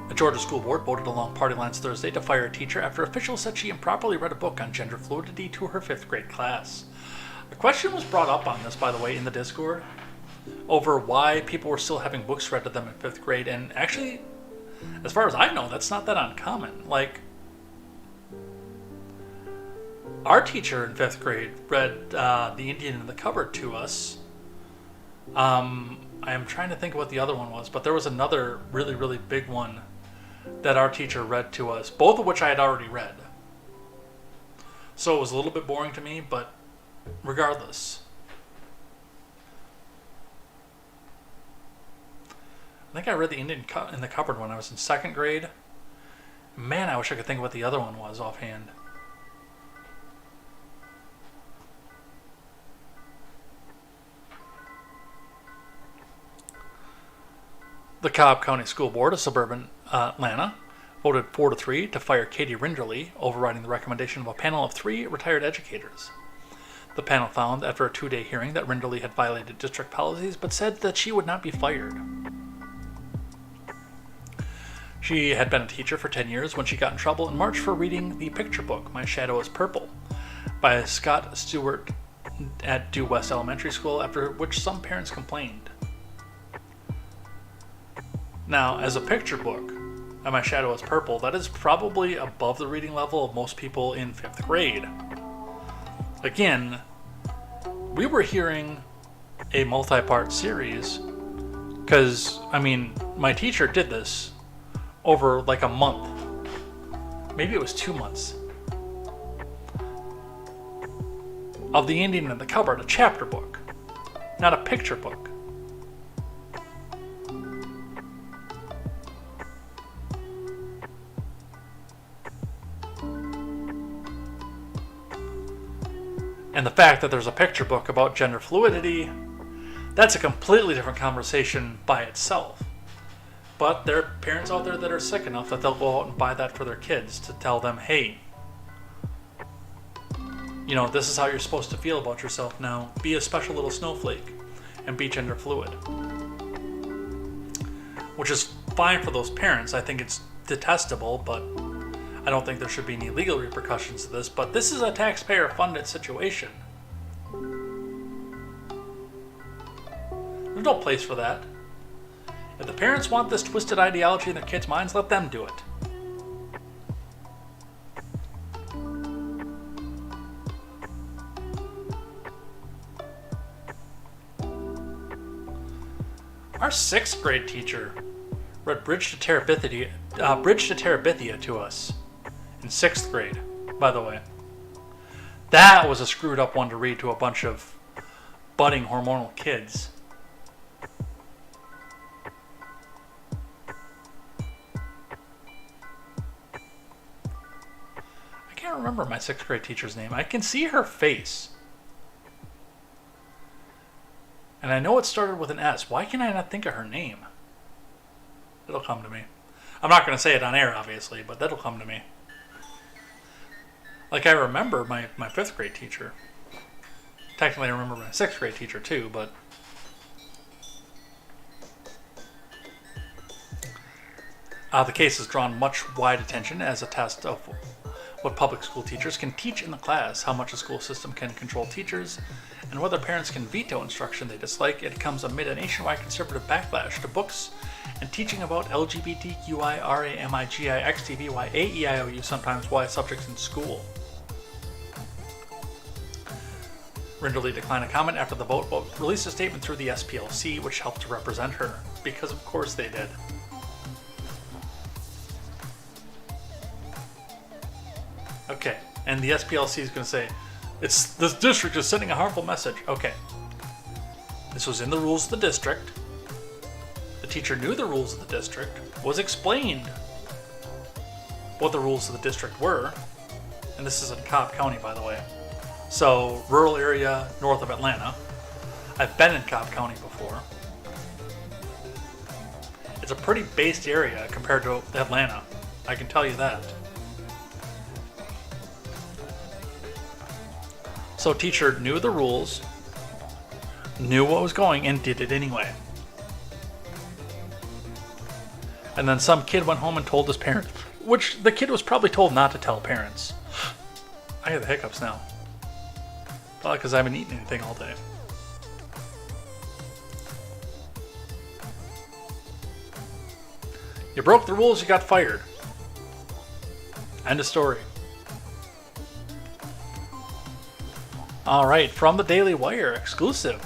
A Georgia school board voted along party lines Thursday to fire a teacher after officials said she improperly read a book on gender fluidity to her 5th grade class. A question was brought up on this, by the way, in the Discord over why people were still having books read to them in 5th grade, and actually, as far as I know, that's not that uncommon. Like, our teacher in 5th grade read The Indian in the Cupboard to us. I am trying to think what the other one was, but there was another really, really big one that our teacher read to us, both of which I had already read. So it was a little bit boring to me, but regardless. I think I read The Indian in the Cupboard when I was in 2nd grade. Man, I wish I could think of what the other one was offhand. The Cobb County School Board of suburban Atlanta voted 4-3 to fire Katie Rinderly, overriding the recommendation of a panel of 3 retired educators. The panel found after a 2-day hearing that Rinderly had violated district policies, but said that she would not be fired. She had been a teacher for 10 years when she got in trouble in March for reading the picture book, My Shadow is Purple, by Scott Stewart at Deux West Elementary School, after which some parents complained. Now, as a picture book, and My Shadow is Purple, that is probably above the reading level of most people in 5th grade. Again, we were hearing a multi-part series, because, I mean, my teacher did this over like a month. Maybe it was 2 months. Of The Indian in the Cupboard, a chapter book, not a picture book. And the fact that there's a picture book about gender fluidity, that's a completely different conversation by itself. But there are parents out there that are sick enough that they'll go out and buy that for their kids to tell them, hey, you know, this is how you're supposed to feel about yourself now. Be a special little snowflake and be gender fluid. Which is fine for those parents. I think it's detestable, but I don't think there should be any legal repercussions to this, but this is a taxpayer-funded situation. There's no place for that. If the parents want this twisted ideology in their kids' minds, let them do it. Our 6th grade teacher read Bridge to Terabithia to us. In 6th grade, by the way. That was a screwed up one to read to a bunch of budding hormonal kids. I can't remember my 6th grade teacher's name. I can see her face. And I know it started with an S. Why can I not think of her name? It'll come to me. I'm not going to say it on air, obviously, but that'll come to me. Like, I remember my 5th grade teacher. Technically, I remember my 6th grade teacher, too, but... the case has drawn much wide attention as a test of what public school teachers can teach in the class, how much a school system can control teachers, and whether parents can veto instruction they dislike. It comes amid a nationwide conservative backlash to books and teaching about LGBTQI/RAMIGIXTVY sometimes Y subjects in school. Rinderly declined a comment after the vote, but released a statement through the SPLC, which helped to represent her, because of course they did. Okay, and the SPLC is going to say, this district is sending a harmful message. Okay. This was in the rules of the district. The teacher knew the rules of the district, was explained what the rules of the district were, and this is in Cobb County, by the way. So, rural area north of Atlanta. I've been in Cobb County before. It's a pretty based area compared to Atlanta. I can tell you that. So teacher knew the rules, knew what was going, and did it anyway. And then some kid went home and told his parents, which the kid was probably told not to tell parents. I have the hiccups now. Probably because I haven't eaten anything all day. You broke the rules, you got fired. End of story. Alright, from the Daily Wire, exclusive.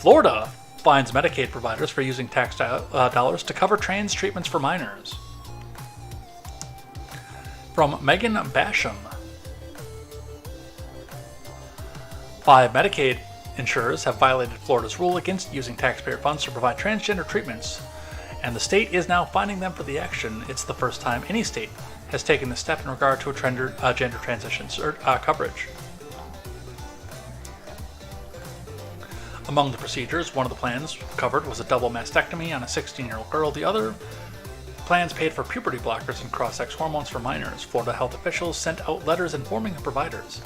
Florida fines Medicaid providers for using tax dollars to cover trans treatments for minors. From Megan Basham. 5 Medicaid insurers have violated Florida's rule against using taxpayer funds to provide transgender treatments, and the state is now fining them for the action. It's the first time any state has taken this step in regard to a gender transition coverage. Among the procedures, one of the plans covered was a double mastectomy on a 16-year-old girl. The other plans paid for puberty blockers and cross-sex hormones for minors. Florida health officials sent out letters informing the providers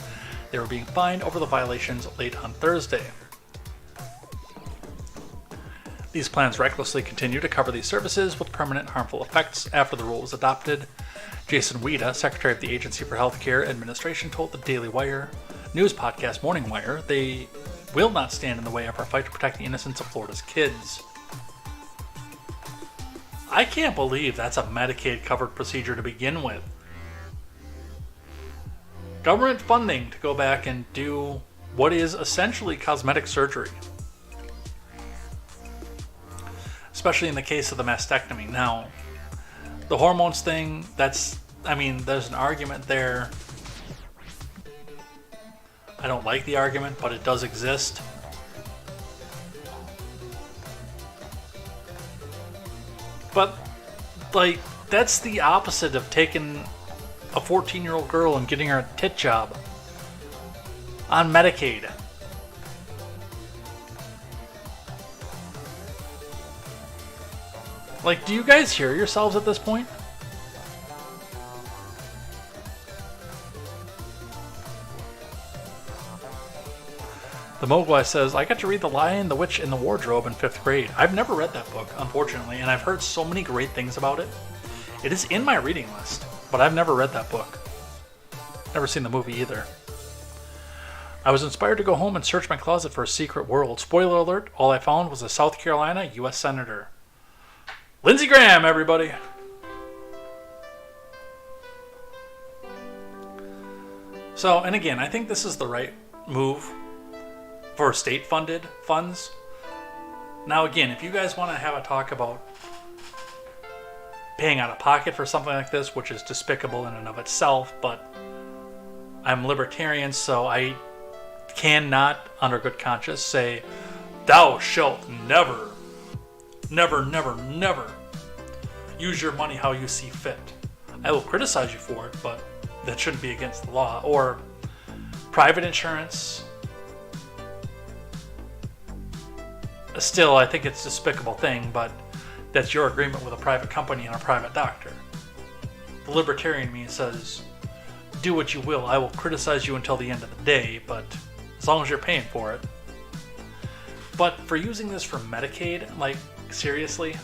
they were being fined over the violations late on Thursday. These plans recklessly continue to cover these services with permanent harmful effects after the rule was adopted. Jason Weida, Secretary of the Agency for Healthcare Administration, told the Daily Wire news podcast Morning Wire they will not stand in the way of our fight to protect the innocence of Florida's kids. I can't believe that's a Medicaid-covered procedure to begin with. Government funding to go back and do what is essentially cosmetic surgery. Especially in the case of the mastectomy. Now, the hormones thing, there's an argument there. I don't like the argument, but it does exist. But, that's the opposite of taking a 14-year-old girl and getting her a tit job on Medicaid. Do you guys hear yourselves at this point? The Mogwai says, I got to read The Lion, the Witch, and the Wardrobe in 5th grade. I've never read that book, unfortunately, and I've heard so many great things about it. It is in my reading list, but I've never read that book. Never seen the movie either. I was inspired to go home and search my closet for a secret world. Spoiler alert, all I found was a South Carolina U.S. Senator. Lindsey Graham, everybody! So, and again, I think this is the right move for state-funded funds. Now again, if you guys want to have a talk about paying out of pocket for something like this, which is despicable in and of itself, but I'm libertarian, so I cannot, under good conscience, say, thou shalt never, never, never, never use your money how you see fit. I will criticize you for it, but that shouldn't be against the law. Or private insurance. Still, I think it's a despicable thing, but that's your agreement with a private company and a private doctor. The libertarian me says, do what you will. I will criticize you until the end of the day, but as long as you're paying for it. But for using this for Medicaid, seriously?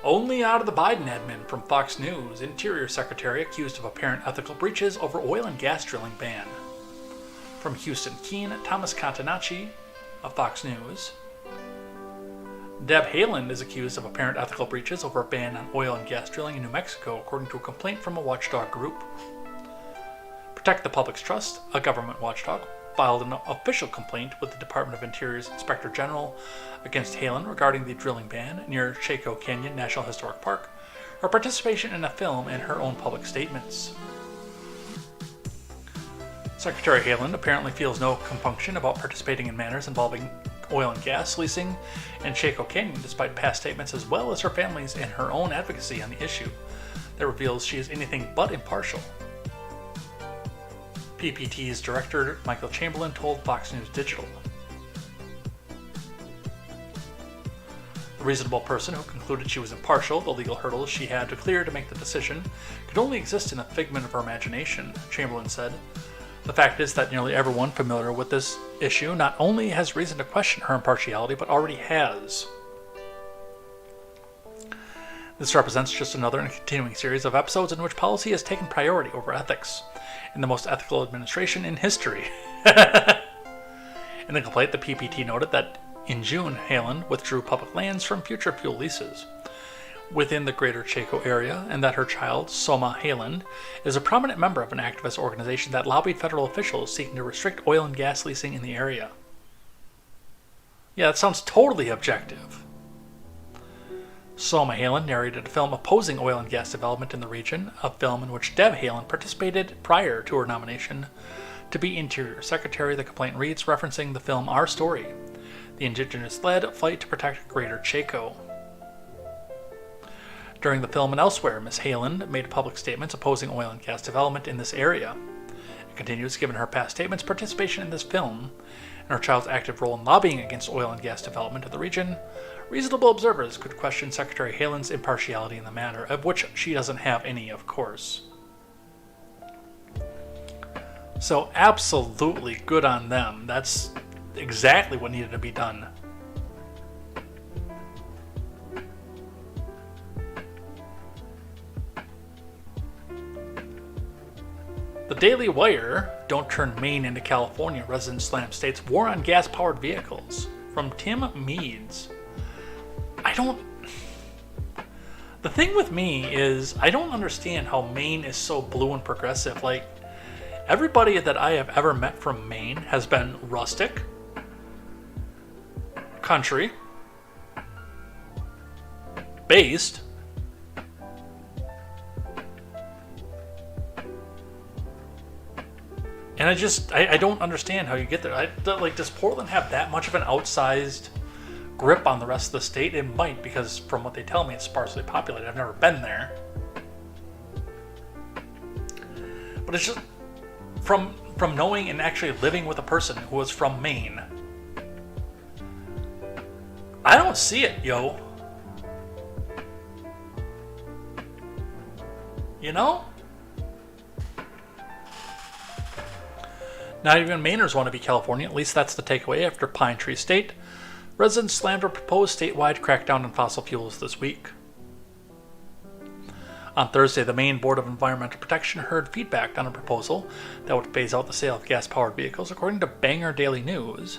Only out of the Biden admin from Fox News. Interior Secretary accused of apparent ethical breaches over oil and gas drilling ban. From Houston Keene, Thomas Catenacci of Fox News. Deb Haaland is accused of apparent ethical breaches over a ban on oil and gas drilling in New Mexico, according to a complaint from a watchdog group. Protect the Public's Trust, a government watchdog, filed an official complaint with the Department of Interior's Inspector General against Haaland regarding the drilling ban near Chaco Canyon National Historic Park, her participation in a film, and her own public statements. Secretary Haaland apparently feels no compunction about participating in matters involving oil and gas leasing in Chaco Canyon, despite past statements as well as her family's and her own advocacy on the issue that reveals she is anything but impartial. PPT's director, Michael Chamberlain, told Fox News Digital. A reasonable person who concluded she was impartial, the legal hurdles she had to clear to make the decision could only exist in a figment of her imagination, Chamberlain said. The fact is that nearly everyone familiar with this issue not only has reason to question her impartiality, but already has. This represents just another in a continuing series of episodes in which policy has taken priority over ethics, in the most ethical administration in history. In the complaint, the PPT noted that in June, Haaland withdrew public lands from future fuel leases within the greater Chaco area, and that her child, Soma Haaland, is a prominent member of an activist organization that lobbied federal officials seeking to restrict oil and gas leasing in the area. Yeah, that sounds totally objective. Soma Haaland narrated a film opposing oil and gas development in the region, a film in which Deb Haaland participated prior to her nomination to be Interior Secretary, the complaint reads, referencing the film Our Story, the indigenous-led fight to protect Greater Chaco. During the film and elsewhere, Ms. Haaland made public statements opposing oil and gas development in this area. It continues, given her past statements, participation in this film, and her child's active role in lobbying against oil and gas development in the region, reasonable observers could question Secretary Haaland's impartiality in the matter, of which she doesn't have any, of course. So absolutely good on them. That's exactly what needed to be done. The Daily Wire, don't turn Maine into California, resident slam states war on gas-powered vehicles. From Tim Meads. The thing with me is, I don't understand how Maine is so blue and progressive. Like, everybody that I have ever met from Maine has been rustic, country, based, and I don't understand how you get there. Does Portland have that much of an outsized grip on the rest of the state? It might, because from what they tell me, it's sparsely populated. I've never been there. But it's just, from knowing and actually living with a person who was from Maine, I don't see it, yo. You know? Not even Mainers want to be California, at least that's the takeaway after Pine Tree State. Residents slammed a proposed statewide crackdown on fossil fuels this week. On Thursday, the Maine Board of Environmental Protection heard feedback on a proposal that would phase out the sale of gas-powered vehicles. According to Bangor Daily News,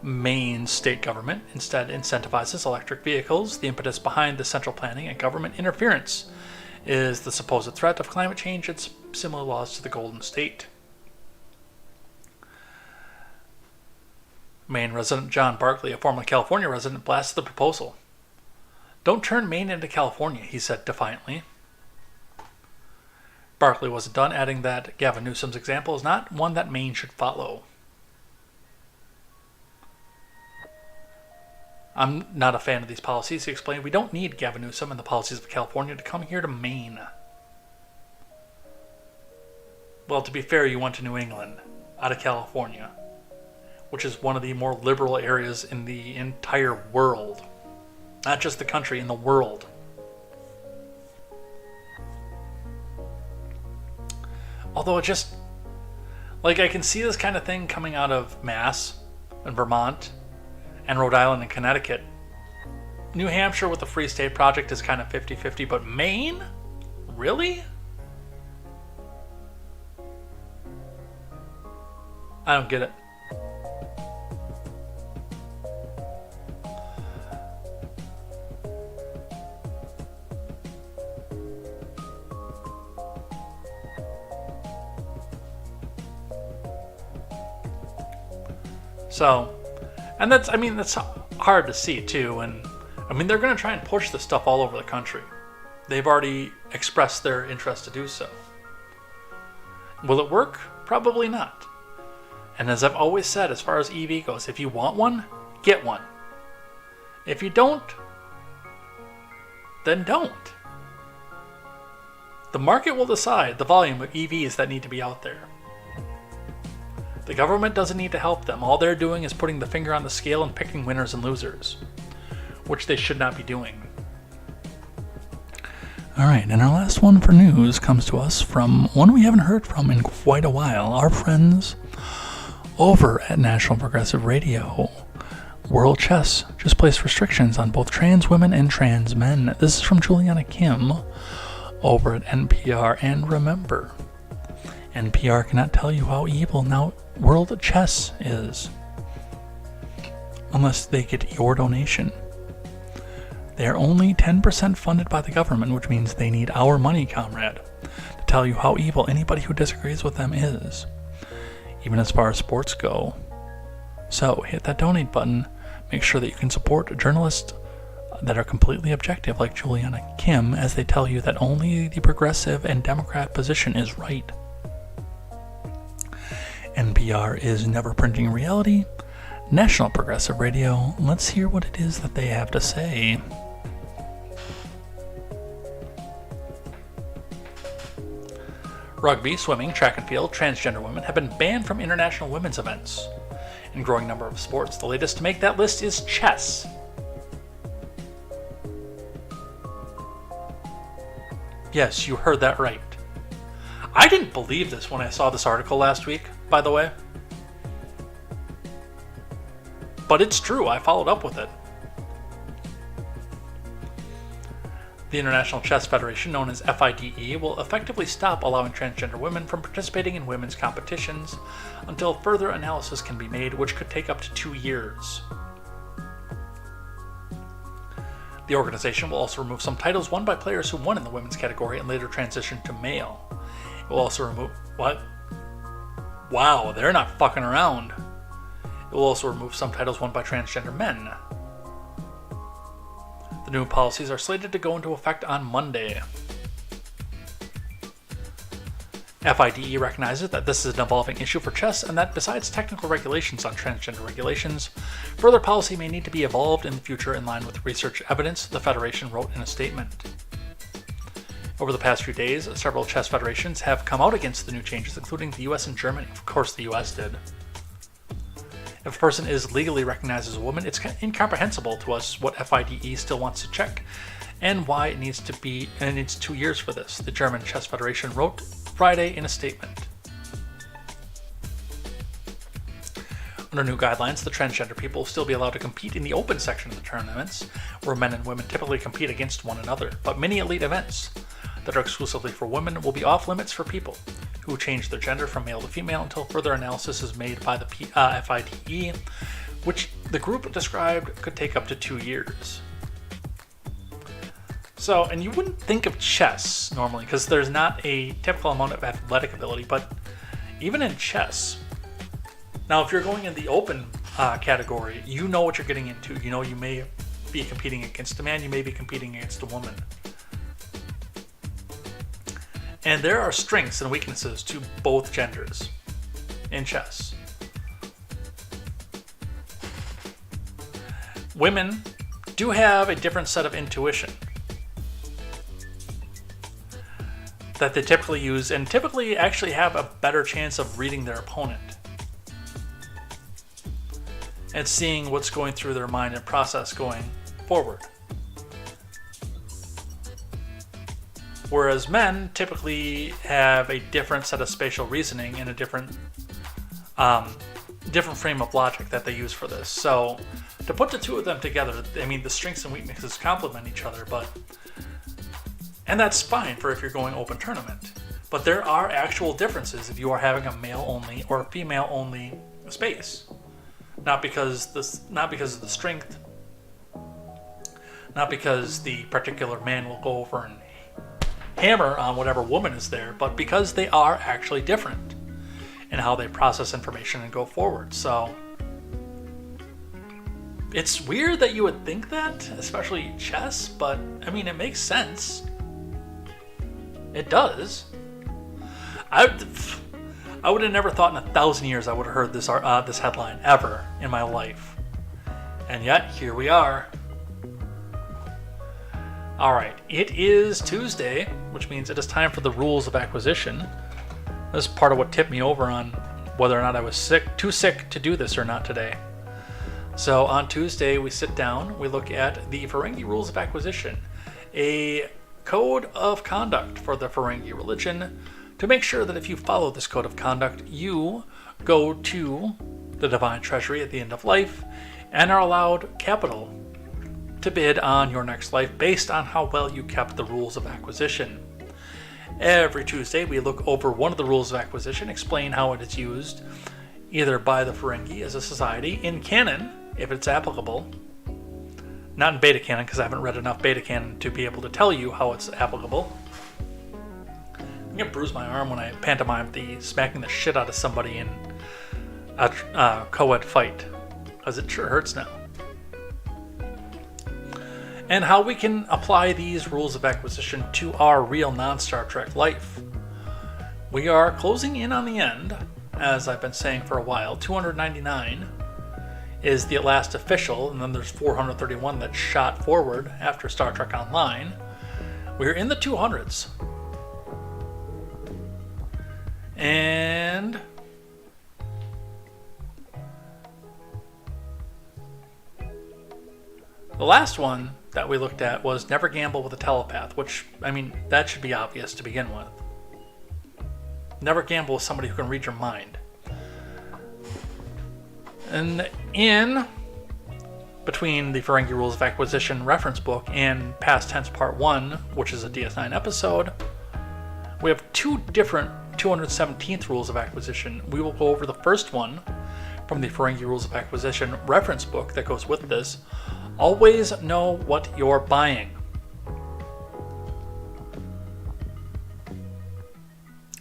Maine's state government instead incentivizes electric vehicles. The impetus behind the central planning and government interference is the supposed threat of climate change and similar laws to the Golden State. Maine resident John Barkley, a former California resident, blasted the proposal. "Don't turn Maine into California," he said defiantly. Barkley wasn't done, adding that Gavin Newsom's example is not one that Maine should follow. "I'm not a fan of these policies," he explained. "We don't need Gavin Newsom and the policies of California to come here to Maine." Well, to be fair, you went to New England out of California, which is one of the more liberal areas in the entire world. Not just the country, in the world. Although it just, like, I can see this kind of thing coming out of Mass and Vermont and Rhode Island and Connecticut. New Hampshire with the Free State Project is kind of 50-50, but Maine? Really? I don't get it. So, and that's hard to see too, and they're going to try and push this stuff all over the country. They've already expressed their interest to do so. Will it work? Probably not. And as I've always said, as far as EV goes, if you want one, get one. If you don't, then don't. The market will decide the volume of EVs that need to be out there. The government doesn't need to help them. All they're doing is putting the finger on the scale and picking winners and losers, which they should not be doing. Alright, and our last one for news comes to us from one we haven't heard from in quite a while. Our friends over at National Progressive Radio. World Chess just placed restrictions on both trans women and trans men. This is from Juliana Kim over at NPR. And remember, NPR cannot tell you how evil now World Chess is unless they get your donation. They are only 10% funded by the government, which means they need our money, comrade, to tell you how evil anybody who disagrees with them is, even as far as sports go. So hit that donate button. Make sure that you can support journalists that are completely objective, like Juliana Kim, as they tell you that only the progressive and Democrat position is right. NPR is never printing reality. National Progressive Radio. Let's hear what it is that they have to say. Rugby, swimming, track and field, transgender women have been banned from international women's events in a growing number of sports. The latest to make that list is chess. Yes, you heard that right. I didn't believe this when I saw this article last week, by the way. But it's true, I followed up with it. The International Chess Federation, known as FIDE, will effectively stop allowing transgender women from participating in women's competitions until further analysis can be made, which could take up to 2 years. The organization will also remove some titles won by players who won in the women's category and later transitioned to male. It will also remove... What? Wow, they're not fucking around. It will also remove some titles won by transgender men. The new policies are slated to go into effect on Monday. FIDE recognizes that this is an evolving issue for chess and that besides technical regulations on transgender regulations, further policy may need to be evolved in the future in line with research evidence, the Federation wrote in a statement. Over the past few days, several chess federations have come out against the new changes, including the US and Germany. Of course, the US did. If a person is legally recognized as a woman, it's incomprehensible to us what FIDE still wants to check and why it needs 2 years for this, the German Chess Federation wrote Friday in a statement. Under new guidelines, the transgender people will still be allowed to compete in the open section of the tournaments, where men and women typically compete against one another, but many elite events that are exclusively for women will be off limits for people who change their gender from male to female until further analysis is made by the FIDE, which the group described could take up to 2 years. So, and you wouldn't think of chess normally because there's not a typical amount of athletic ability, but even in chess, now if you're going in the open category, you know what you're getting into. You know you may be competing against a man, you may be competing against a woman. And there are strengths and weaknesses to both genders in chess. Women do have a different set of intuition that they typically use and typically actually have a better chance of reading their opponent and seeing what's going through their mind and process going forward. Whereas men typically have a different set of spatial reasoning and a different frame of logic that they use for this. So to put the two of them together, I mean, the strengths and weaknesses complement each other, and that's fine for if you're going open tournament. But there are actual differences if you are having a male-only or a female-only space. Not because of the strength, not because the particular man will go over and hammer on whatever woman is there, but because they are actually different in how they process information and go forward. So it's weird that you would think that, especially chess, but I mean, it makes sense. It does. I would have never thought in 1,000 years I would have heard this headline ever in my life. And yet, here we are. Alright, it is Tuesday, which means it is time for the rules of acquisition. This is part of what tipped me over on whether or not I was too sick to do this or not today. So on Tuesday, we sit down, we look at the Ferengi Rules of Acquisition, a code of conduct for the Ferengi religion to make sure that if you follow this code of conduct, you go to the Divine Treasury at the end of life and are allowed capital to bid on your next life based on how well you kept the rules of acquisition. Every Tuesday, we look over one of the rules of acquisition, explain how it is used, either by the Ferengi as a society, in canon, if it's applicable. Not in beta canon, because I haven't read enough beta canon to be able to tell you how it's applicable. I'm going to bruise my arm when I pantomime the smacking the shit out of somebody in a co-ed fight, because it sure hurts now. And how we can apply these rules of acquisition to our real non-Star Trek life. We are closing in on the end, as I've been saying for a while. 299 is the last official, and then there's 431 that shot forward after Star Trek Online. We're in the 200s. And the last one that we looked at was never gamble with a telepath, which, I mean, that should be obvious to begin with. Never gamble with somebody who can read your mind. And in between the Ferengi Rules of Acquisition reference book and Past Tense Part 1, which is a DS9 episode, we have two different 217th Rules of Acquisition. We will go over the first one from the Ferengi Rules of Acquisition reference book that goes with this. Always know what you're buying.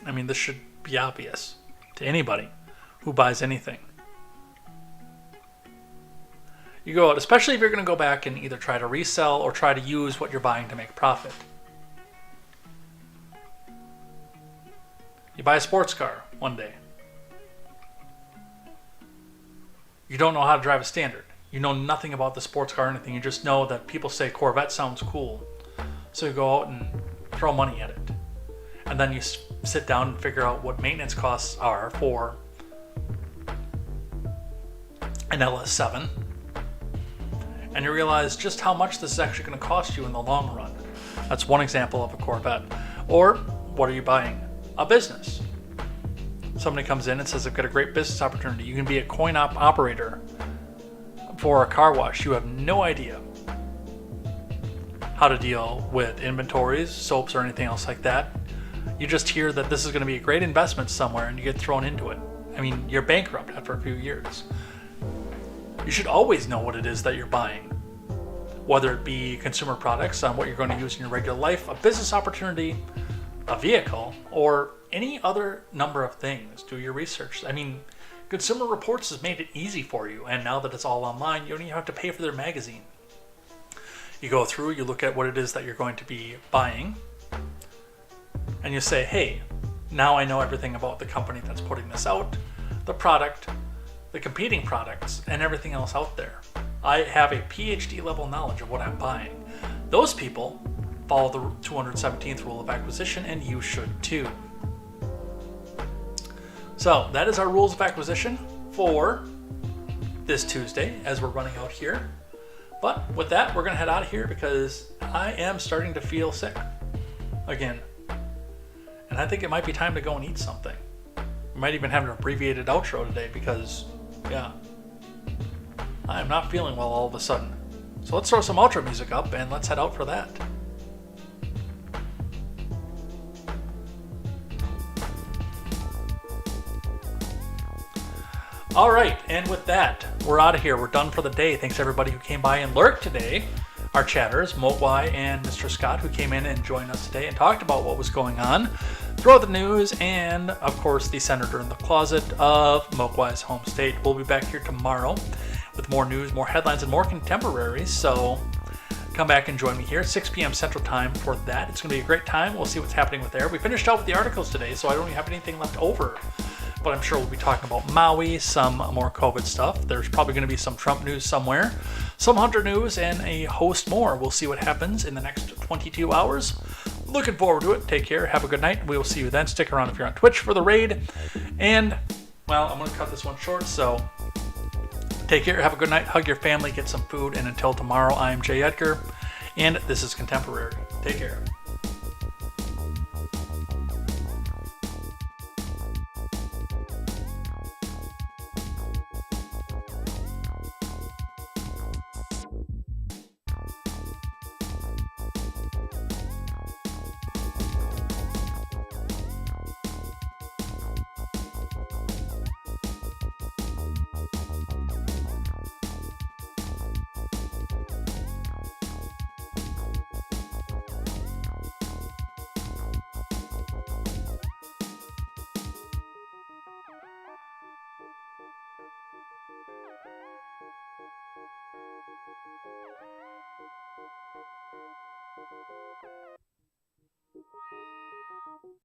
I mean, this should be obvious to anybody who buys anything. You go out, especially if you're going to go back and either try to resell or try to use what you're buying to make profit. You buy a sports car one day. You don't know how to drive a Standard. You know nothing about the sports car or anything. You just know that people say Corvette sounds cool. So you go out and throw money at it. And then you sit down and figure out what maintenance costs are for an LS7. And you realize just how much this is actually going to cost you in the long run. That's one example of a Corvette. Or, what are you buying? A business. Somebody comes in and says, I've got a great business opportunity. You can be a coin-op operator for a car wash. You have no idea how to deal with inventories, soaps, or anything else like that. You just hear that this is going to be a great investment somewhere and you get thrown into it. I mean, you're bankrupt after a few years. You should always know what it is that you're buying. Whether it be consumer products on what you're going to use in your regular life, a business opportunity, a vehicle, or any other number of things. Do your research. I mean, Consumer Reports has made it easy for you, and now that it's all online, you don't even have to pay for their magazine. You go through, you look at what it is that you're going to be buying, and you say, hey, now I know everything about the company that's putting this out, the product, the competing products, and everything else out there. I have a PhD level knowledge of what I'm buying. Those people follow the 217th Rule of Acquisition, and you should too. So that is our rules of acquisition for this Tuesday as we're running out here. But with that, we're going to head out of here because I am starting to feel sick again. And I think it might be time to go and eat something. We might even have an abbreviated outro today because, yeah, I am not feeling well all of a sudden. So let's throw some outro music up and let's head out for that. All right, and with that, we're out of here. We're done for the day. Thanks everybody who came by and lurked today. Our chatters, Mogwai and Mr. Scott, who came in and joined us today and talked about what was going on throughout the news and, of course, the Senator in the Closet of Mogwai's home state. We'll be back here tomorrow with more news, more headlines, and more contemporaries. So come back and join me here, 6 p.m. Central Time for that. It's going to be a great time. We'll see what's happening with there. We finished out with the articles today, so I don't even have anything left over. But I'm sure we'll be talking about Maui, some more COVID stuff. There's probably going to be some Trump news somewhere, some Hunter news, and a host more. We'll see what happens in the next 22 hours. Looking forward to it. Take care. Have a good night. We will see you then. Stick around if you're on Twitch for the raid. And well, I'm going to cut this one short, so take care, have a good night, hug your family, get some food, and until tomorrow, I am Jay Edgar, and this is Contemporary. Take care.